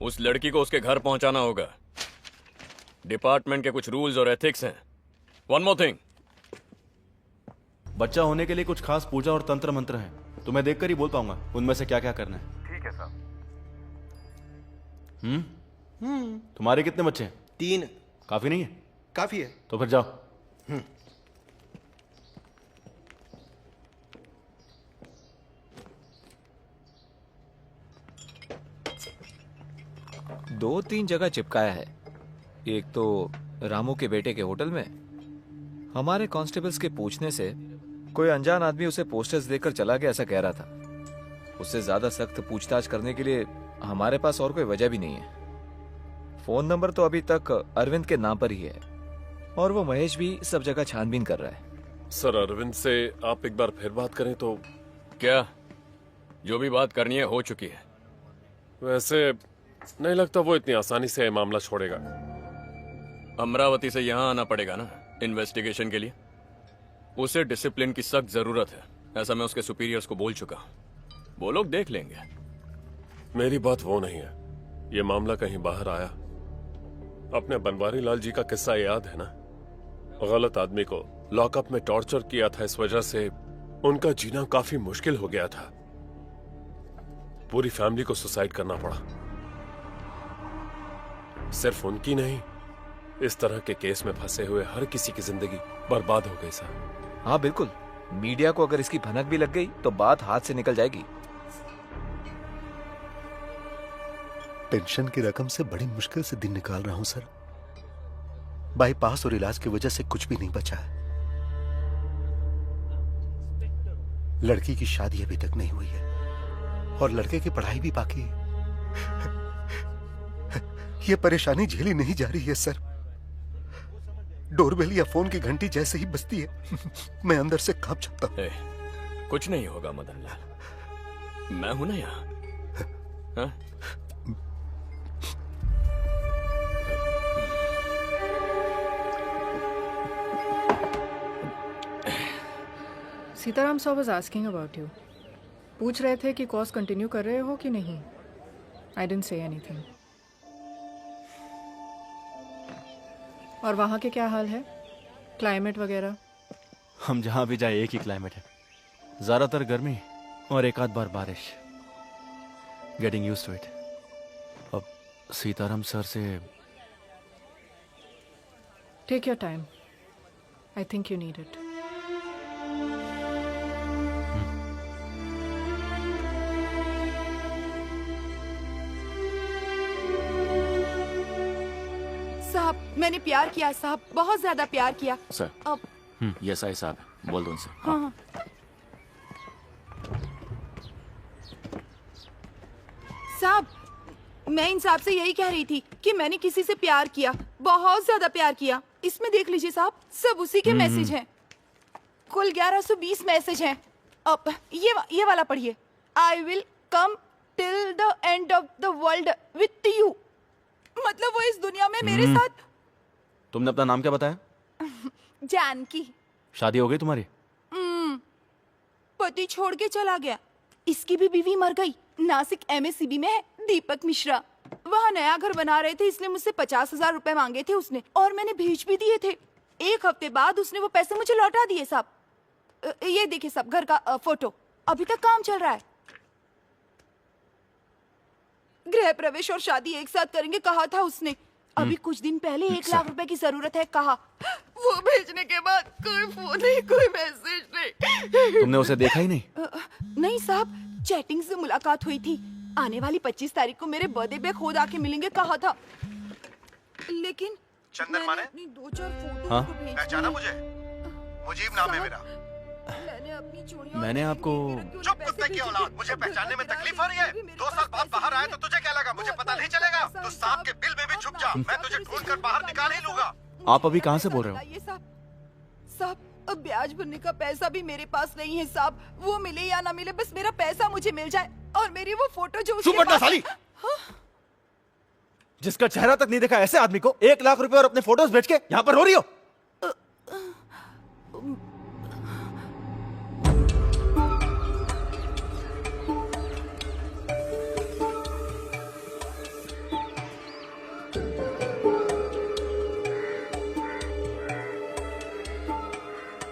उस लड़की को उसके घर पहुंचाना होगा। डिपार्टमेंट के कुछ रूल्स और एथिक्स हैं। वन मोर थिंग, बच्चा होने के लिए कुछ खास पूजा और तंत्र मंत्र हैं। तुम्हें देखकर ही बोल पाऊंगा उनमें से क्या क्या करना है। ठीक है साहब। तुम्हारे कितने बच्चे हैं? 3। काफी नहीं है? काफी है। तो फिर जाओ। दो तीन जगह चिपकाया है। एक तो रामू के बेटे के होटल में। हमारे कांस्टेबल्स के पूछने से कोई अनजान आदमी उसे पोस्टर्स देकर चला गया, ऐसा कह रहा था। उससे ज्यादा सख्त पूछताछ करने के लिए हमारे पास और कोई वजह भी नहीं है। फोन नंबर तो अभी तक अरविंद के नाम पर ही है और वो महेश भी सब जगह छानबीन कर रहा है। सर, अरविंद से आप एक बार फिर बात करें तो। क्या? जो भी बात करनी है हो चुकी है। वैसे नहीं लगता वो इतनी आसानी से मामला छोड़ेगा। अमरावती से यहां आना पड़ेगा ना इन्वेस्टिगेशन के लिए। उसे डिसिप्लिन की सख्त जरूरत है, ऐसा मैं उसके सुपीरियर्स को बोल चुका हूं। वो लोग देख लेंगे। मेरी बात वो नहीं है, ये मामला कहीं बाहर आया। अपने बनवारी लाल जी का किस्सा याद है ना? गलत आदमी को लॉकअप में टॉर्चर किया था, इस वजह से उनका जीना काफी मुश्किल हो गया था। पूरी फैमिली को सुसाइड करना पड़ा। सिर्फ उनकी नहीं, इस तरह के केस में फंसे हुए हर किसी की जिंदगी बर्बाद हो गई साहब। हाँ बिल्कुल, मीडिया को अगर इसकी भनक भी लग गई तो बात हाथ से निकल जाएगी। पेंशन की रकम से बड़ी मुश्किल से दिन निकाल रहा हूं सर। बाईपास और इलाज की वजह से कुछ भी नहीं बचा है। लड़की की शादी अभी तक नहीं हुई है और लड़के की पढ़ाई भी बाकी है। यह परेशानी झेली नहीं जा रही है सर। डोरबेल या फोन की घंटी जैसे ही बजती है मैं अंदर से कांप जाता हूं। कुछ नहीं होगा मदन लाल, मैं हूं ना यहाँ। हाँ? Sitaram sir was asking about you. पूछ रहे थे कि कोर्स कंटिन्यू कर रहे हो कि नहीं। I didn't say anything. और वहाँ के क्या हाल है, क्लाइमेट वगैरह? हम जहां भी जाए एक ही क्लाइमेट है, ज्यादातर गर्मी और एक आध बार बारिश। Getting used to it. अब सीताराम सर से। Take your time, I think you need it. साहब, मैंने प्यार किया साहब, बहुत ज्यादा प्यार किया। सर, अब ये साई साहब बोल दो उनसे। हाँ। साहब, मैं इन साहब से यही कह रही थी कि मैंने किसी से प्यार किया, बहुत ज्यादा प्यार किया। इसमें देख लीजिए साहब, सब उसी के मैसेज हैं। कुल 1120 मैसेज हैं। अब ये वाला पढ़िए। I will come till the end of the world with you. मतलब वो इस दुनिया में मेरे साथ। तुमने अपना नाम क्या बताया? जानकी। शादी हो गई तुम्हारी? पति छोड़ के चला गया। इसकी भी बीवी मर गई। नासिक MSCB में है, दीपक मिश्रा। वहाँ नया घर बना रहे थे, इसलिए मुझसे 50,000 रुपए मांगे थे उसने, और मैंने भेज भी दिए थे। एक हफ्ते बाद उसने वो पैसे मुझे लौटा दिए साहब। ये देखिए साहब, घर का फोटो। अभी तक काम चल रहा है। गृह प्रवेश और शादी एक साथ करेंगे कहा था उसने। अभी कुछ दिन पहले 1 लाख रुपए की जरूरत है कहा। वो भेजने के बाद कोई फोन नहीं, कोई मैसेज नहीं। तुमने उसे देखा ही नहीं? नहीं साहब, चैटिंग से मुलाकात हुई थी। आने वाली 25 तारीख को मेरे बर्थडे पे खुद आके मिलेंगे कहा था। लेकिन चंदन माने? 2-4 फोटो हाँ? पहचाना मुझे? मुजीब नाम है मेरा। मैंने आपको चुप कुत्ते की औलाद, मुझे पहचानने में तकलीफ हो रही है? 2 साल बाद बाहर आया तो तुझे क्या लगा मुझे पता नहीं चलेगा? तू सांप के बिल में भी छुप जा, मैं तुझे ढूंढ कर बाहर निकाल ही लूंगा। आप अभी कहाँ से बोल रहे हो? ये साहब, अब ब्याज भरने का पैसा भी मेरे पास नहीं है साहब। वो मिले या ना मिले, बस मेरा पैसा मुझे मिल जाए और मेरी वो फोटो जो उसके चुप साली। जिसका चेहरा तक नहीं देखा ऐसे आदमी को 1 लाख रुपए और अपने फोटोज बेच के यहाँ पर रो रही हो?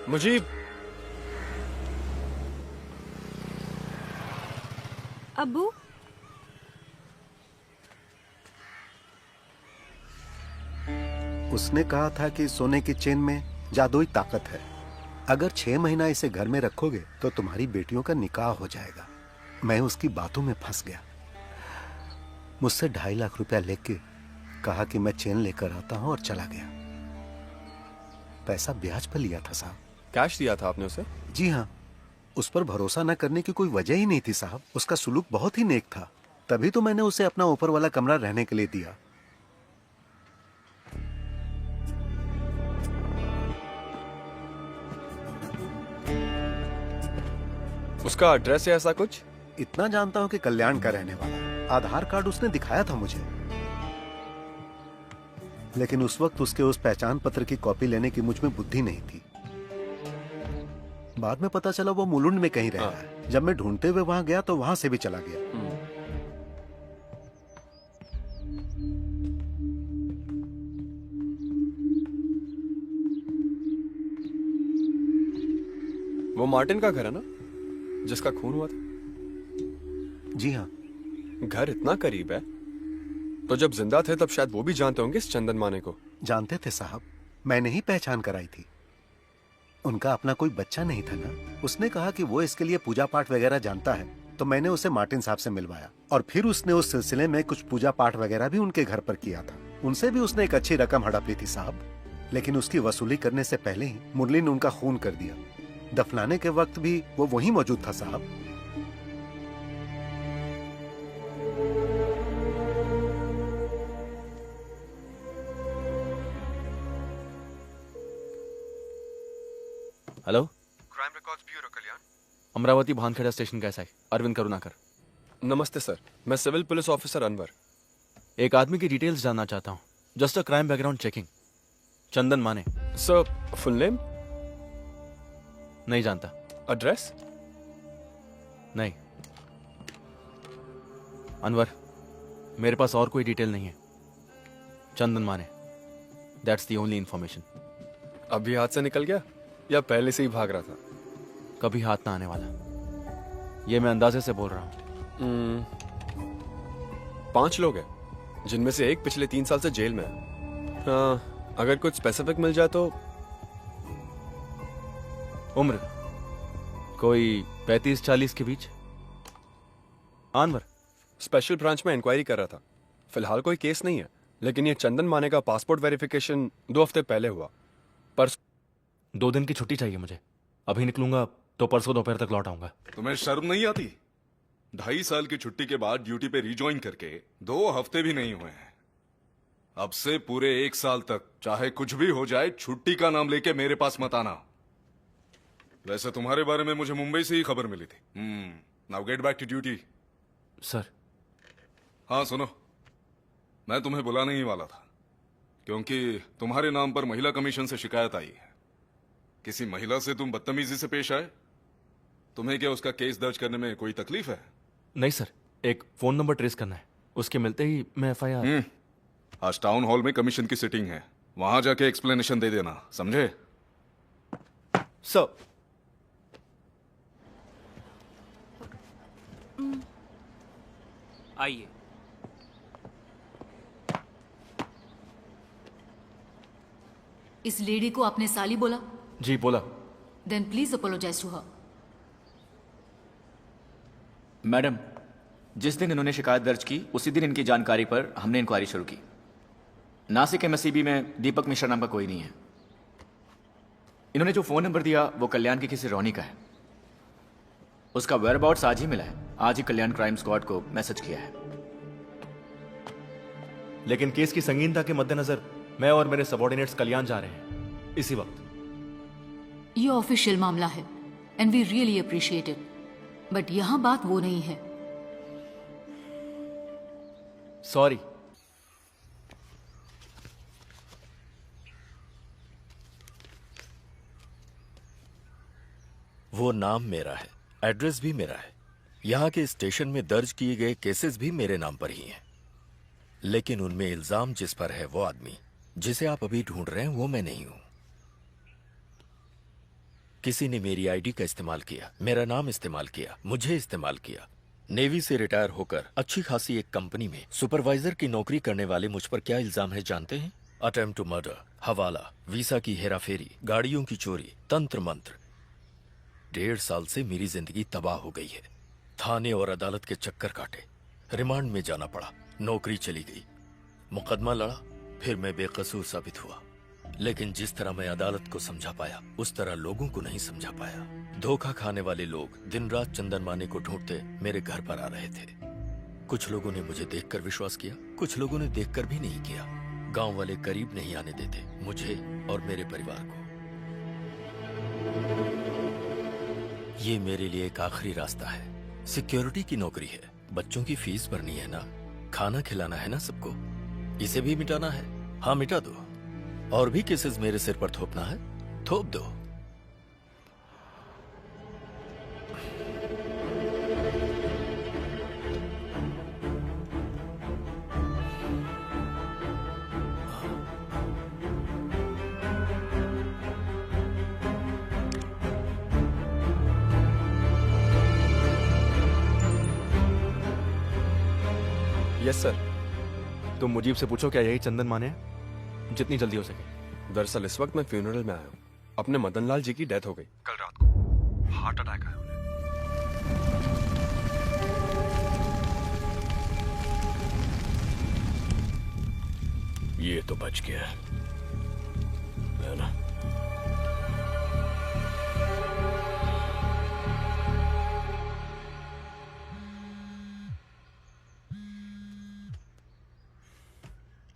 मुजीब, अब्बू, उसने कहा था कि सोने की चेन में जादुई ताकत है। अगर 6 महीना इसे घर में रखोगे तो तुम्हारी बेटियों का निकाह हो जाएगा। मैं उसकी बातों में फंस गया। मुझसे 2.5 लाख रुपया लेके कहा कि मैं चेन लेकर आता हूं और चला गया। पैसा ब्याज पर लिया था साहब। कैश दिया था आपने उसे? जी हाँ, उस पर भरोसा न करने की कोई वजह ही नहीं थी साहब। उसका सुलूक बहुत ही नेक था, तभी तो मैंने उसे अपना ऊपर वाला कमरा रहने के लिए दिया। उसका एड्रेस है ऐसा कुछ? इतना जानता हूं कि कल्याण का रहने वाला। आधार कार्ड उसने दिखाया था मुझे, लेकिन उस वक्त उसके उस पहचान पत्र की कॉपी लेने की मुझ में बुद्धि नहीं थी। बाद में पता चला वो मुलुंड में कहीं रह रहा है। जब मैं ढूंढते हुए वहां गया तो वहां से भी चला गया। वो मार्टिन का घर है ना, जिसका खून हुआ था? जी हाँ। घर इतना करीब है तो जब जिंदा थे तब शायद वो भी जानते होंगे इस चंदन माने को। जानते थे साहब, मैंने ही पहचान कराई थी। उनका अपना कोई बच्चा नहीं था ना। उसने कहा कि वो इसके लिए पूजा पाठ वगैरह जानता है, तो मैंने उसे मार्टिन साहब से मिलवाया और फिर उसने उस सिलसिले में कुछ पूजा पाठ वगैरह भी उनके घर पर किया था। उनसे भी उसने एक अच्छी रकम हड़प ली थी साहब, लेकिन उसकी वसूली करने से पहले ही मुरली ने उनका खून कर दिया। दफनाने के वक्त भी वो वहीं मौजूद था साहब। हेलो, क्राइम रिकॉर्ड्स ब्यूरो कल्याण। अमरावती भानखेड़ा स्टेशन कैसा है? अरविंद करुणाकर। नमस्ते सर, मैं सिविल पुलिस ऑफिसर अनवर। एक आदमी की डिटेल्स जानना चाहता हूँ। Just a crime background checking. Chandan Mane. Sir, full name? नहीं जानता। एड्रेस? नहीं। अनवर, मेरे पास और कोई डिटेल नहीं है। चंदन माने, दैट्स द ओनली इंफॉर्मेशन। अभी हाथ से निकल गया या पहले से ही भाग रहा था? कभी हाथ ना आने वाला, ये मैं अंदाजे से बोल रहा हूँ। 5 लोग हैं, जिनमें से एक पिछले 3 साल से जेल में है। हाँ, अगर कुछ स्पेसिफिक मिल जाए तो। उम्र कोई 35-40 के बीच। अनवर, स्पेशल ब्रांच में इंक्वायरी कर रहा था। फिलहाल कोई केस नहीं है, लेकिन ये चंदन माने का पासपोर्ट वेरिफिकेशन 2 हफ्ते पहले हुआ। परसों 2 दिन की छुट्टी चाहिए मुझे। अभी निकलूंगा तो परसों दोपहर तक लौट आऊंगा। तुम्हें शर्म नहीं आती? 2.5 साल की छुट्टी के बाद ड्यूटी पे रिज्वाइन करके 2 हफ्ते भी नहीं हुए हैं। अब से पूरे 1 साल तक चाहे कुछ भी हो जाए, छुट्टी का नाम लेके मेरे पास मत आना। वैसे तुम्हारे बारे में मुझे मुंबई से ही खबर मिली थी। Now get back to duty. Sir. हाँ सुनो, मैं तुम्हें बुलाने ही वाला था, क्योंकि तुम्हारे नाम पर महिला कमीशन से शिकायत आई है। किसी महिला से तुम बदतमीजी से पेश आए। तुम्हें क्या उसका केस दर्ज करने में कोई तकलीफ है? नहीं सर, एक फोन नंबर ट्रेस करना है, उसके मिलते ही मैं FIR। आज टाउन हॉल में कमीशन की सिटिंग है, वहां जाके एक्सप्लेनेशन दे देना, समझे? सर। आइए। इस लेडी को आपने साली बोला? जी बोला। Then please apologise to her. Madam, जिस दिन इन्होंने शिकायत दर्ज की उसी दिन इनकी जानकारी पर हमने इंक्वायरी शुरू की। नासिक MSCB में दीपक मिश्रा नाम का कोई नहीं है। इन्होंने जो फोन नंबर दिया वो कल्याण की किसी रोनी का है। उसका वेयरअबाउट्स आज ही मिला है। आज ही कल्याण क्राइम स्क्वाड को मैसेज किया है। लेकिन केस की संगीनता के मद्देनजर मैं और मेरे सबॉर्डिनेट्स कल्याण जा रहे हैं इसी वक्त। ये ऑफिशियल मामला है and we really appreciate it, but यहाँ बात वो नहीं है। सॉरी। वो नाम मेरा है, एड्रेस भी मेरा है, यहाँ के स्टेशन में दर्ज किए गए केसेस भी मेरे नाम पर ही हैं। लेकिन उनमें इल्जाम जिस पर है वो आदमी जिसे आप अभी ढूंढ रहे हैं वो मैं नहीं हूं। किसी ने मेरी आईडी का इस्तेमाल किया, मेरा नाम इस्तेमाल किया, मुझे इस्तेमाल किया। नेवी से रिटायर होकर अच्छी खासी एक कंपनी में सुपरवाइजर की नौकरी करने वाले मुझ पर क्या इल्जाम है जानते हैं? अटेम्प्ट टू मर्डर, हवाला, वीसा की हेराफेरी, गाड़ियों की चोरी, तंत्र मंत्र। 1.5 साल से मेरी जिंदगी तबाह हो गई है। थाने और अदालत के चक्कर काटे, रिमांड में जाना पड़ा, नौकरी चली गई, मुकदमा लड़ा, फिर मैं बेकसूर साबित हुआ। लेकिन जिस तरह मैं अदालत को समझा पाया उस तरह लोगों को नहीं समझा पाया। धोखा खाने वाले लोग दिन रात चंदन माने को ढूंढते मेरे घर पर आ रहे थे। कुछ लोगों ने मुझे देखकर विश्वास किया, कुछ लोगों ने देखकर भी नहीं किया। गांव वाले करीब नहीं आने देते मुझे और मेरे परिवार को। ये मेरे लिए एक आखिरी रास्ता है। सिक्योरिटी की नौकरी है, बच्चों की फीस भरनी है ना, खाना खिलाना है ना सबको। इसे भी मिटाना है? हाँ मिटा दो। और भी केसेस मेरे सिर पर थोपना है? थोप दो। Yes sir. तुम मुजीब से पूछो क्या यही चंदन माने हैं? जितनी जल्दी हो सके। दरअसल इस वक्त मैं फ्यूनरल में आया हूँ। अपने मदन लाल जी की डेथ हो गई कल रात को, हार्ट अटैक आया उन्हें। ये तो बच गया है ना?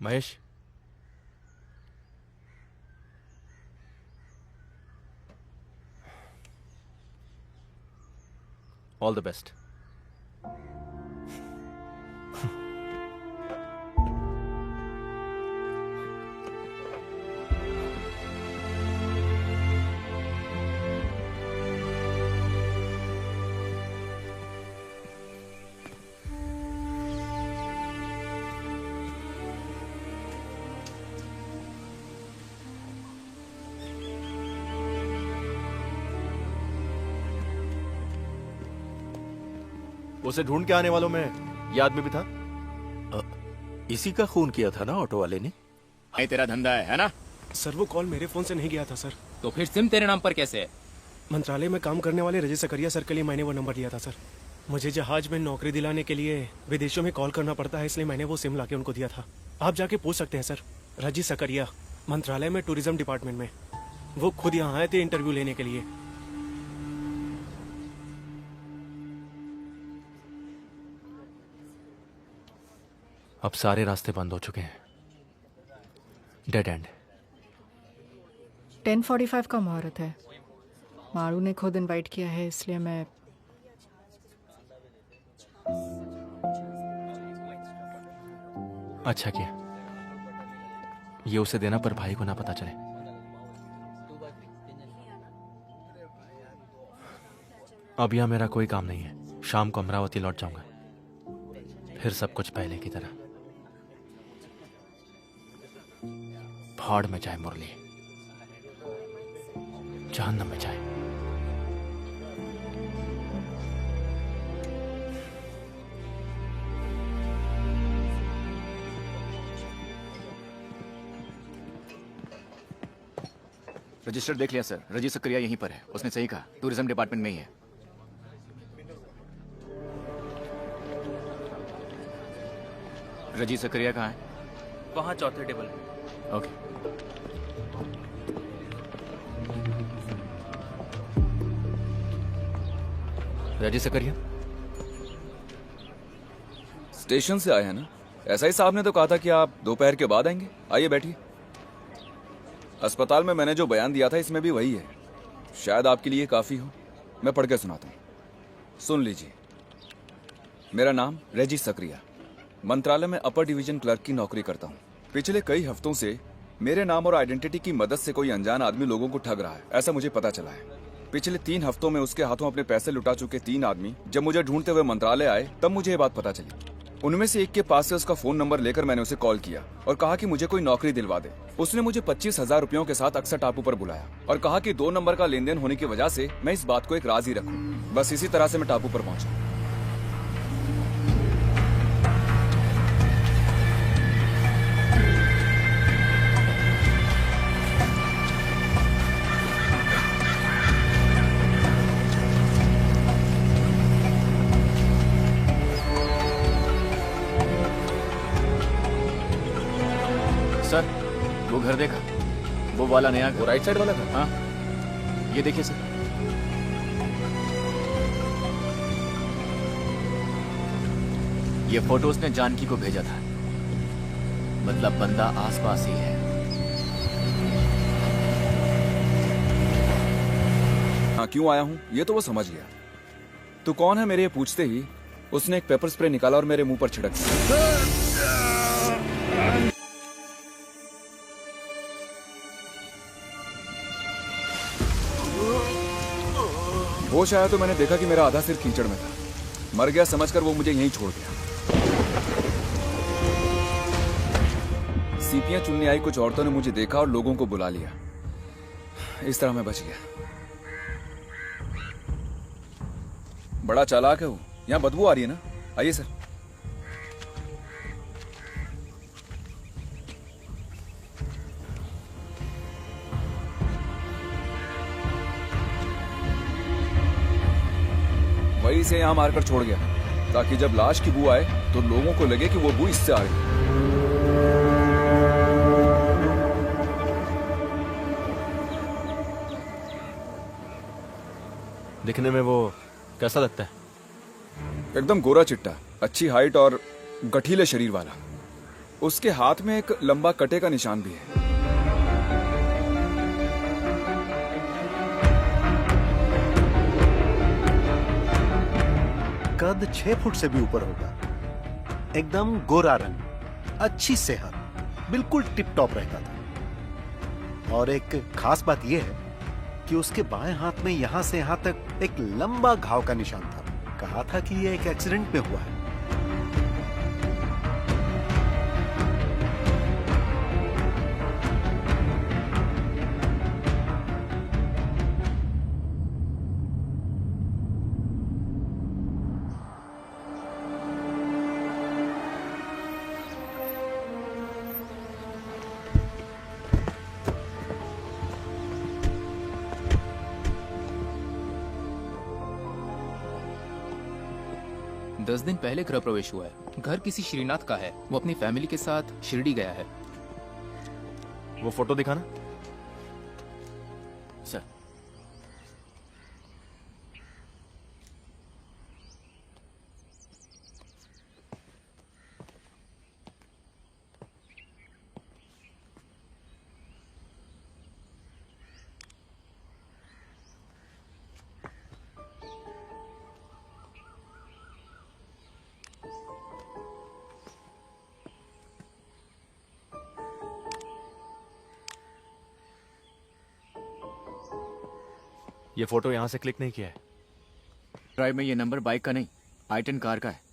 Mahesh, all the best. उसे ढूंढ के आने वालों में ये आदमी भी था। इसी का खून किया था ना ऑटो वाले ने? नहीं, तेरा धंधा है ना? सर वो कॉल मेरे फोन से नहीं गया था सर। तो फिर सिम तेरे नाम पर कैसे है? मंत्रालय में काम करने वाले रजत सकरिया सर के लिए मैंने वो नंबर दिया था सर। मुझे जहाज में नौकरी दिलाने के लिए विदेशों में कॉल करना पड़ता है, इसलिए मैंने वो सिम लाके उनको दिया था। आप जाके पूछ सकते हैं सर। रजत सकरिया, मंत्रालय में टूरिज्म डिपार्टमेंट में। वो खुद यहाँ आए थे इंटरव्यू लेने के लिए। अब सारे रास्ते बंद हो चुके हैं। Dead and. 10:45 का मुहूर्त है। मारू ने खुद इनवाइट किया है, इसलिए मैं अच्छा किया। ये उसे देना पर भाई को ना पता चले। अब यहां मेरा कोई काम नहीं है। शाम को अमरावती लौट जाऊंगा, फिर सब कुछ पहले की तरह। भाड़ में जाए मुरली, जहन्नम में जाए। रजिस्टर देख लिया सर। रजी सकरिया यहीं पर है। उसने सही कहा, टूरिज्म डिपार्टमेंट में ही है। रजी सकरिया कहाँ है? वहां चौथे टेबल में। ओके। राजी सकरिया स्टेशन से आए हैं ना? एसआई साहब ने तो कहा था कि आप दोपहर के बाद आएंगे। आइए बैठिए। अस्पताल में मैंने जो बयान दिया था इसमें भी वही है। शायद आपके लिए काफी हो। मैं पढ़ के सुनाता हूँ, सुन लीजिए। मेरा नाम रेजी सकरिया, मंत्रालय में अपर डिवीजन क्लर्क की नौकरी करता हूँ। पिछले कई हफ्तों से मेरे नाम और आइडेंटिटी की मदद से कोई अनजान आदमी लोगों को ठग रहा है, ऐसा मुझे पता चला है। पिछले 3 हफ्तों में उसके हाथों अपने पैसे लुटा चुके 3 आदमी जब मुझे ढूंढते हुए मंत्रालय आए तब मुझे ये बात पता चली। उनमें से एक के पास से उसका फोन नंबर लेकर मैंने उसे कॉल किया और कहा कि मुझे कोई नौकरी दिलवा दे। उसने मुझे 25,000 रुपयों के साथ अक्सर टापू पर बुलाया और कहा कि 2 नंबर का लेन देन होने की वजह से मैं इस बात को एक राज ही रखूं। बस इसी तरह से मैं टापू पर पहुंचा। सर, वो घर देखा? वो वाला नया घर, वो राइट साइड वाला घर? हाँ, ये देखिए सर। ये फोटो उसने जानकी को भेजा था, मतलब बंदा आसपास ही है। हाँ, क्यों आया हूँ ये तो वो समझ गया। तू कौन है मेरे ये पूछते ही उसने एक पेपर स्प्रे निकाला और मेरे मुंह पर छिड़क दिया। होश आया तो मैंने देखा कि मेरा आधा सिर कीचड़ में था। मर गया समझकर वो मुझे यहीं छोड़ गया। सीपियां चुनने आई कुछ औरतों ने मुझे देखा और लोगों को बुला लिया। इस तरह मैं बच गया। बड़ा चालाक है वो। यहाँ बदबू आ रही है ना? आइए सर। वही से यहाँ मारकर छोड़ गया ताकि जब लाश की बू आए तो लोगों को लगे कि वो बू इससे आ रही। दिखने में वो कैसा लगता है? एकदम गोरा चिट्टा, अच्छी हाइट और गठीले शरीर वाला। उसके हाथ में एक लंबा कटे का निशान भी है। कद 6 फुट से भी ऊपर होगा, एकदम गोरा रंग, अच्छी सेहत, बिल्कुल टिप टॉप रहता था। और एक खास बात यह है कि उसके बाएं हाथ में यहां से यहां तक एक लंबा घाव का निशान था। कहा था कि यह एक एक्सीडेंट में हुआ है। दस दिन पहले गृह प्रवेश हुआ है। घर किसी श्रीनाथ का है। वो अपनी फैमिली के साथ शिरडी गया है। वो फोटो दिखाना। सर, ये फोटो यहां से क्लिक नहीं किया है। ड्राइव में ये नंबर बाइक का नहीं, i10 कार का है।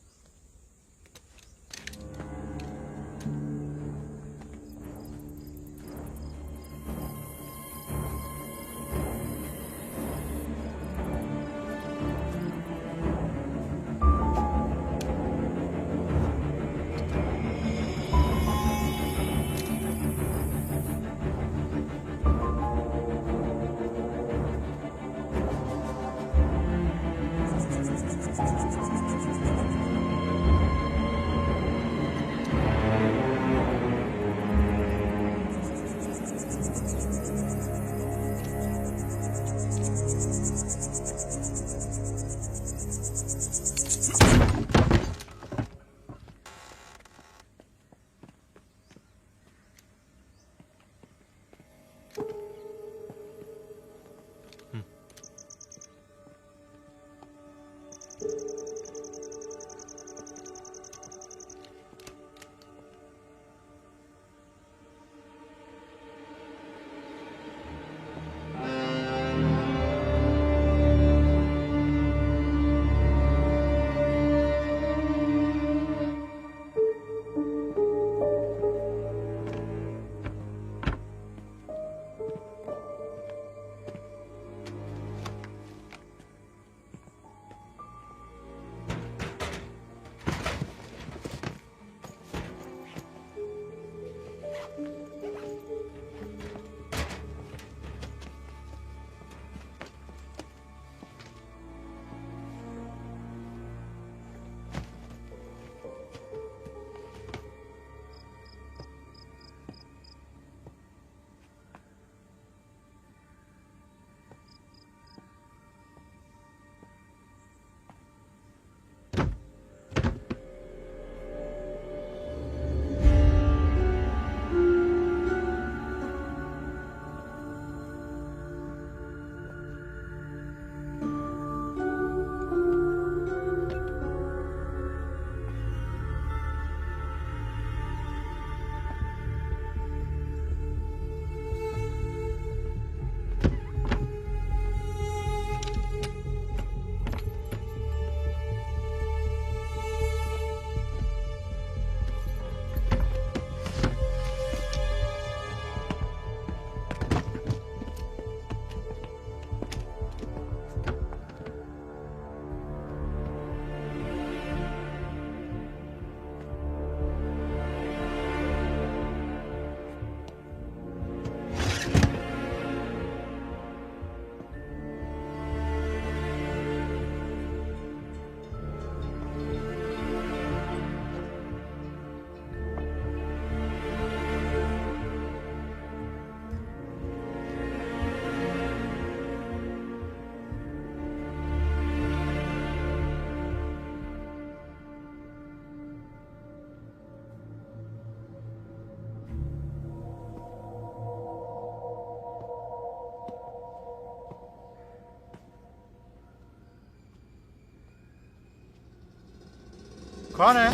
कौन है?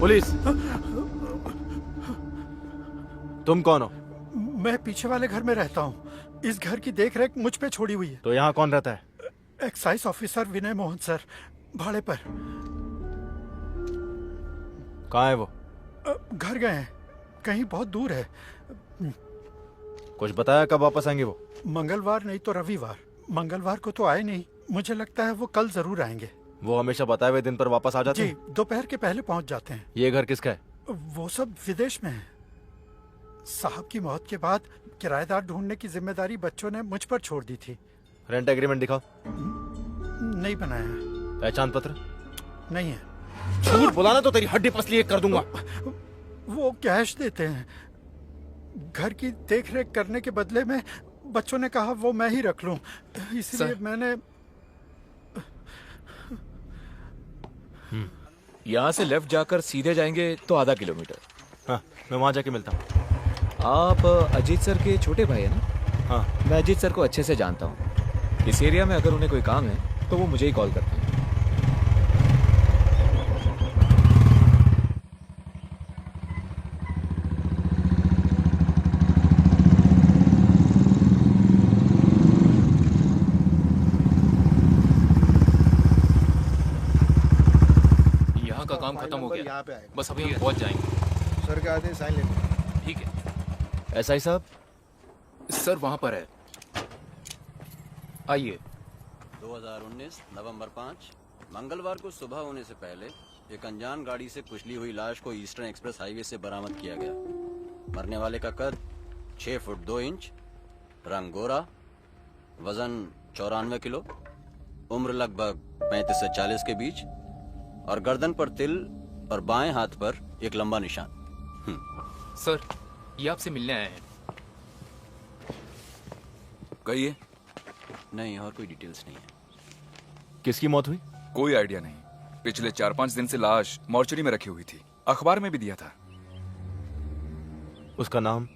पुलिस। तुम कौन हो? मैं पीछे वाले घर में रहता हूँ। इस घर की देखरेख मुझ पे छोड़ी हुई है। तो यहाँ कौन रहता है? एक्साइज ऑफिसर विनय मोहन सर, भाड़े पर। कहाँ है वो? घर गए हैं, कहीं बहुत दूर है। कुछ बताया कब वापस आएंगे वो? मंगलवार नहीं तो रविवार। मंगलवार को तो आए नहीं, मुझे लगता है वो कल जरूर आएंगे। वो हमेशा बताए हुए दिन पर वापस आ जाते जी, हैं? दोपहर के पहले पहुंच जाते हैं। ये घर किसका है? वो सब विदेश में है। साहब की मौत के बाद किराएदार ढूंढने की जिम्मेदारी बच्चों ने मुझ पर छोड़ दी थी। रेंट एग्रीमेंट दिखाओ। नहीं बनाया। पहचान पत्र? नहीं है। झूठ बुलाना तो तेरी हड्डी पसली एक कर दूंगा। वो कैश देते हैं। घर की देखरेख करने के बदले में बच्चों ने कहा वो मैं ही रख लूं, इसलिए मैंने। यहाँ से लेफ्ट जाकर सीधे जाएंगे तो आधा किलोमीटर। हाँ, मैं वहाँ जाके मिलता हूँ। आप अजीत सर के छोटे भाई है ना? हाँ। मैं अजीत सर को अच्छे से जानता हूँ। इस एरिया में अगर उन्हें कोई काम है तो वो मुझे ही कॉल करते हैं। यहाँ का काम खत्म हो गया, बस अभी हम पहुँच जाएंगे। सर के आते साइन लेते। ठीक है। एसआई साहब? सर वहाँ पर है, आइए। 2019 नवंबर 5 मंगलवार को सुबह होने से पहले एक अनजान गाड़ी से कुचली हुई लाश को ईस्टर्न एक्सप्रेस हाईवे से बरामद किया गया। मरने वाले का कद 6 फुट 2 इंच, रंग गोरा, वजन 94 किलो, उम्र लगभग 35 से 40 के बीच, और गर्दन पर तिल और बाएं हाथ पर एक लंबा निशान। सर ये आपसे मिलने आए हैं। कहिए। नहीं, और कोई डिटेल्स नहीं है। किसकी मौत हुई? कोई आइडिया नहीं। पिछले 4-5 दिन से लाश मॉर्चरी में रखी हुई थी, अखबार में भी दिया था। उसका नाम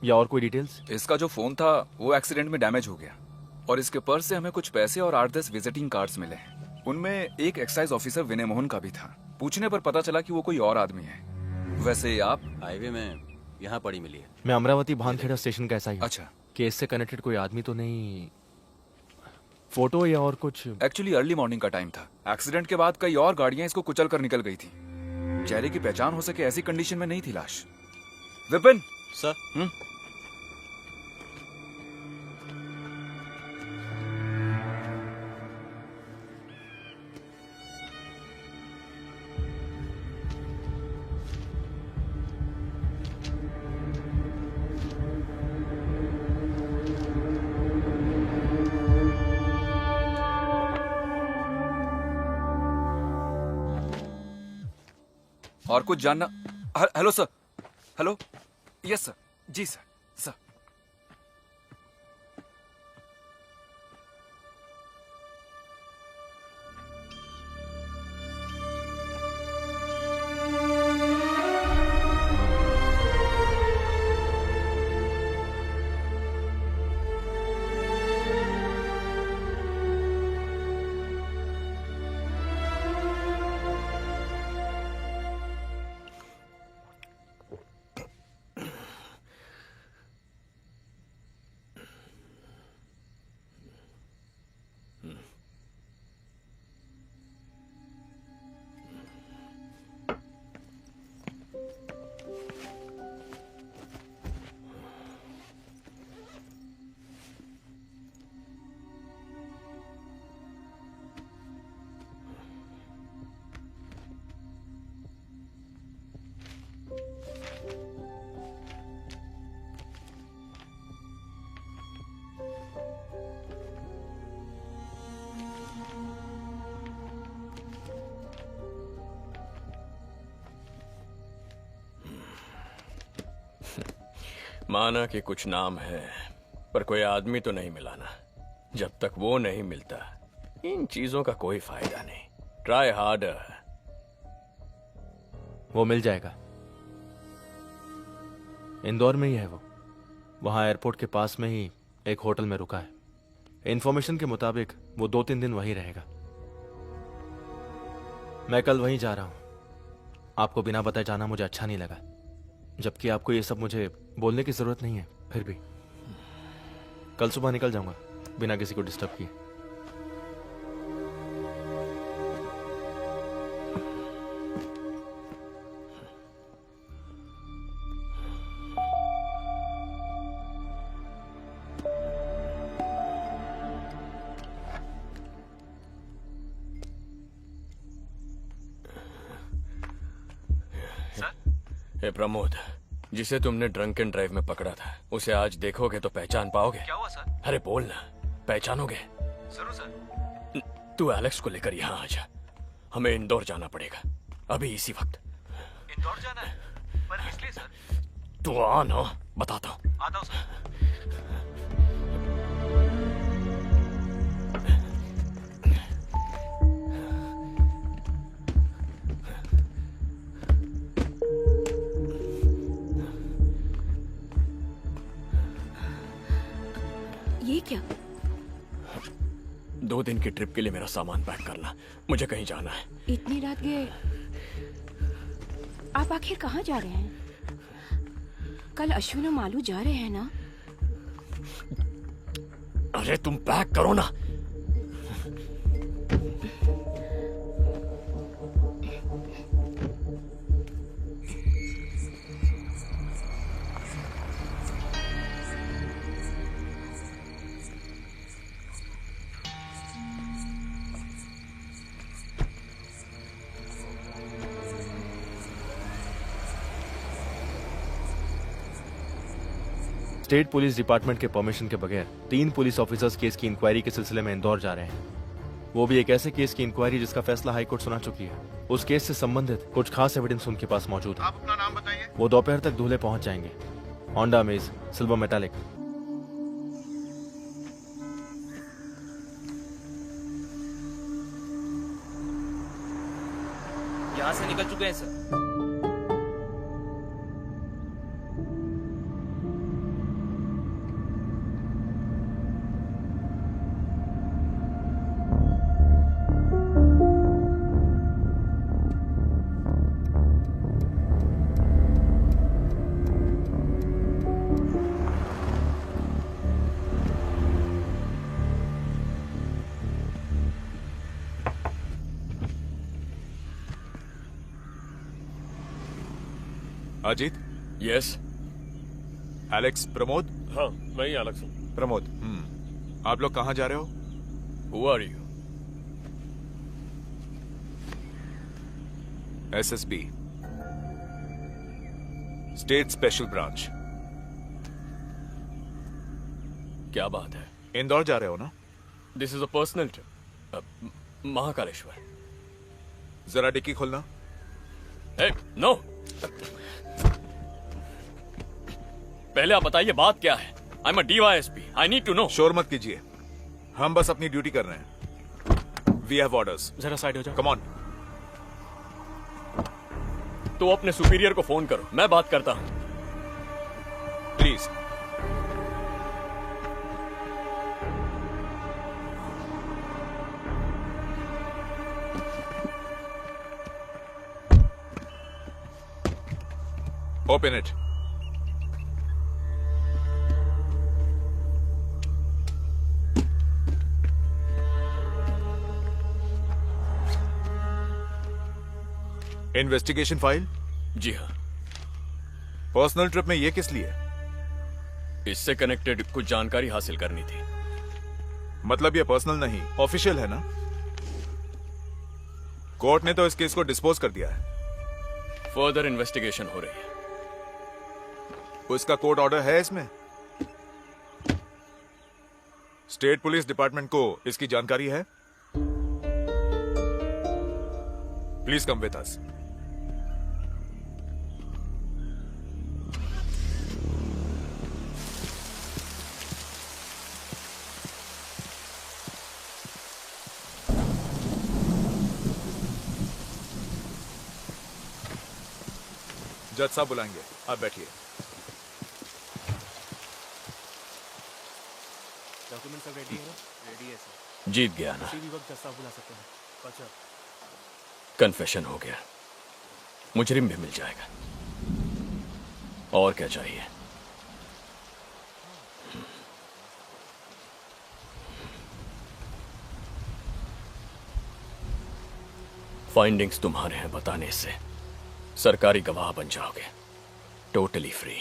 या और कोई डिटेल्स? इसका जो फोन था वो एक्सीडेंट में डैमेज हो गया, और इसके पर्स से हमें कुछ पैसे और 8-10 विजिटिंग कार्ड्स मिले हैं। उनमें एक एक्साइज ऑफिसर विनय मोहन का भी था। पूछने पर पता चला कि वो कोई और आदमी है। वैसे आप? हाईवे में यहाँ पड़ी मिली है। मैं अमरावती भानखेड़ा स्टेशन का एसआई हूं। अच्छा। केस से कनेक्टेड कोई आदमी तो नहीं? फोटो या और कुछ? एक्चुअली अर्ली मॉर्निंग का टाइम था। एक्सीडेंट के बाद कई और गाड़ियां इसको कुचल कर निकल गई थी। चेहरे की पहचान हो सके ऐसी कंडीशन में नहीं थी लाश। विपिन सर। और कुछ जानना? Hello sir. Hello. Yes sir. जी सर। सर। माना कि कुछ नाम है, पर कोई आदमी तो नहीं मिला ना। जब तक वो नहीं मिलता इन चीजों का कोई फायदा नहीं। Try harder. वो मिल जाएगा। इंदौर में ही है वो। वहां एयरपोर्ट के पास में ही एक होटल में रुका है। इन्फॉर्मेशन के मुताबिक वो 2-3 दिन वहीं रहेगा। मैं कल वहीं जा रहा हूँ। आपको बिना बताए जाना मुझे अच्छा नहीं लगा, जबकि आपको ये सब मुझे बोलने की जरूरत नहीं है। फिर भी कल सुबह निकल जाऊंगा बिना किसी को डिस्टर्ब किए। हे प्रमोद, जिसे तुमने ड्रंक एंड ड्राइव में पकड़ा था, उसे आज देखोगे तो पहचान पाओगे? क्या हुआ सर? अरे बोल ना, पहचानोगे? जरूर सर। तू एलेक्स को लेकर यहाँ आ जा, हमें इंदौर जाना पड़ेगा अभी इसी वक्त। इंदौर जाना है? पर किस लिए सर? तू आ ना, बताता हूँ। आता हूँ सर। ये क्या? 2 दिन की ट्रिप के लिए मेरा सामान पैक करना, मुझे कहीं जाना है। इतनी रात गए? आप आखिर कहाँ जा रहे हैं? कल अश्विन और मालू जा रहे हैं ना? अरे तुम पैक करो ना। स्टेट पुलिस डिपार्टमेंट के परमिशन के बगैर 3 पुलिस ऑफिसर्स केस की इंक्वायरी के सिलसिले में इंदौर जा रहे हैं। वो भी एक ऐसे केस की इंक्वायरी जिसका फैसला हाई कोर्ट सुना चुकी है। उस केस से संबंधित कुछ खास एविडेंस उनके पास मौजूद है। आप अपना नाम बताइए। वो दोपहर तक धुले पहुंच जाएंगे। Honda amaze, silver metallic. यहाँ से निकल चुके हैं sir. Ajit. Yes. Alex Pramod. हाँ, मैं ही एलेक्स हूँ। प्रमोद। आप लोग कहाँ जा रहे हो? Who are you? SSB, state special branch. क्या बात है? इंदौर जा रहे हो ना? This is a personal trip. Mahakaleshwar. जरा डिक्की खोलना। नो। पहले आप बताइए बात क्या है? I am a DYSP। I need to know. शोर मत कीजिए, हम बस अपनी ड्यूटी कर रहे हैं। We have orders. जरा साइड हो जाओ। Come on. तो अपने सुपीरियर को फोन करो, मैं बात करता हूं। Please. Open it. Investigation file? जी हाँ। पर्सनल ट्रिप में ये किस लिए? इससे कनेक्टेड कुछ जानकारी हासिल करनी थी। मतलब ये पर्सनल नहीं, ऑफिशियल है ना? कोर्ट ने तो इस केस को डिस्पोज कर दिया है। फर्दर इन्वेस्टिगेशन हो रही है। उसका कोर्ट ऑर्डर है इसमें? स्टेट पुलिस डिपार्टमेंट को इसकी जानकारी है? Please come with us. जज साहब बुलाएंगे, आप बैठिए। डॉक्यूमेंट सब रेडी है ना? रेडी है सर। जीत गया ना? किसी भी वक्त जज साहब बुला सकते हैं। अच्छा। कन्फेशन हो गया, मुजरिम भी मिल जाएगा। और क्या चाहिए? फाइंडिंग्स तुम्हारे हैं, बताने से सरकारी गवाह बन जाओगे, टोटली फ्री।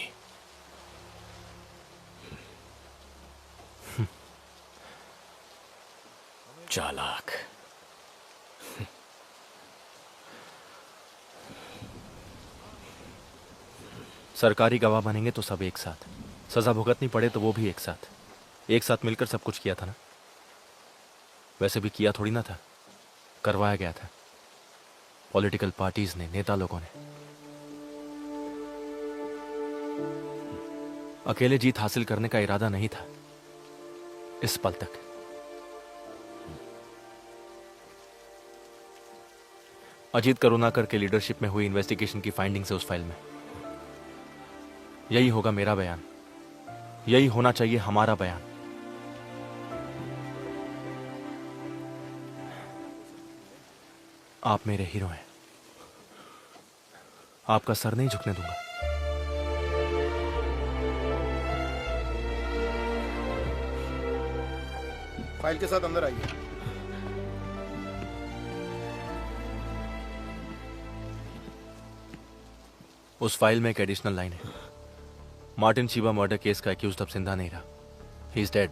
चालाक। सरकारी गवाह बनेंगे तो सब एक साथ, सजा भुगतनी पड़े तो वो भी एक साथ मिलकर सब कुछ किया था ना। वैसे भी किया थोड़ी ना था, करवाया गया था पॉलिटिकल पार्टीज ने, नेता लोगों ने। अकेले जीत हासिल करने का इरादा नहीं था इस पल तक। अजीत करुणाकर के लीडरशिप में हुई इन्वेस्टिगेशन की फाइंडिंग्स है उस फाइल में। यही होगा मेरा बयान, यही होना चाहिए हमारा बयान। आप मेरे हीरो हैं, आपका सर नहीं झुकने दूंगा। फाइल के साथ अंदर आइए। उस फाइल में एक एडिशनल लाइन है, मार्टिन शिवा मर्डर केस का एक्यूज्ड अब जिंदा नहीं रहा, he is dead.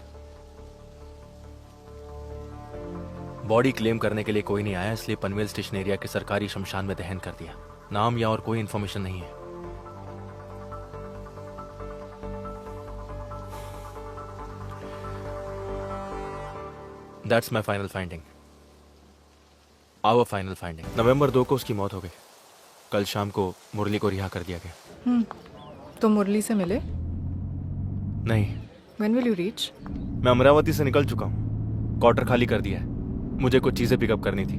Body claim करने के लिए कोई नहीं आया, इसलिए पनवेल स्टेशन एरिया के सरकारी शमशान में दहन कर दिया। नाम या और कोई इंफॉर्मेशन नहीं है। That's my final finding, our final finding. नवंबर 2 को उसकी मौत हो गई। कल शाम को मुरली को रिहा कर दिया गया। तो मुरली से मिले? नहीं। When will you reach? मैं अमरावती से निकल चुका हूँ, क्वार्टर खाली कर दिया है। मुझे कुछ चीजें पिकअप करनी थी।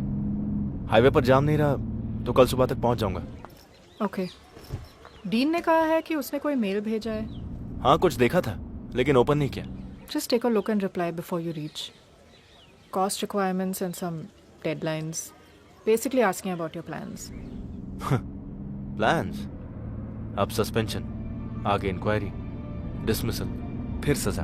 हाईवे पर जाम नहीं रहा तो कल सुबह तक पहुंच जाऊंगा। ओके। डीन ने कहा है कि उसने कोई मेल भेजा है। हाँ, कुछ देखा था लेकिन ओपन नहीं किया। Just take a look and reply before you reach. Cost requirements and some deadlines. Basically asking about your plans. Plans? अब सस्पेंशन, आगे इंक्वायरी, डिसमिसल, फिर सजा।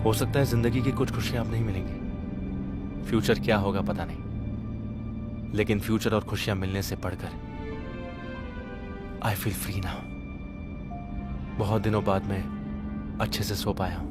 हो सकता है जिंदगी की कुछ खुशियां अब नहीं मिलेंगी, फ्यूचर क्या होगा पता नहीं, लेकिन फ्यूचर और खुशियां मिलने से बढ़कर आई फील फ्री नाउ। बहुत दिनों बाद मैं अच्छे से सो पाया हूं।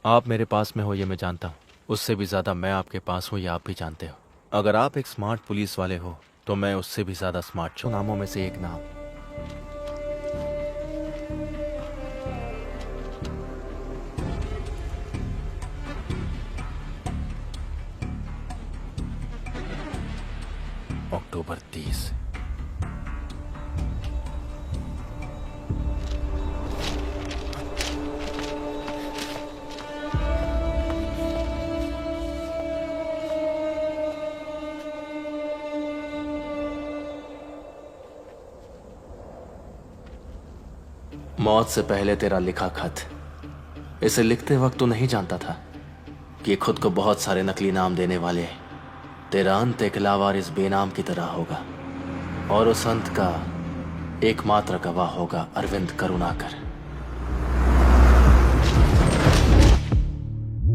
आप मेरे पास में हो ये मैं जानता हूँ, उससे भी ज्यादा मैं आपके पास हूँ ये आप भी जानते हो। अगर आप एक स्मार्ट पुलिस वाले हो तो मैं उससे भी ज्यादा स्मार्ट हूँ। नामों में से एक नाम अक्टूबर 30। मौत से पहले तेरा लिखा खत, इसे लिखते वक्त तू नहीं जानता था कि खुद को बहुत सारे नकली नाम देने वाले तेरा अंत एक लावारिस बेनाम की तरह होगा, और उस अंत का एकमात्र गवाह होगा अरविंद करुणाकर।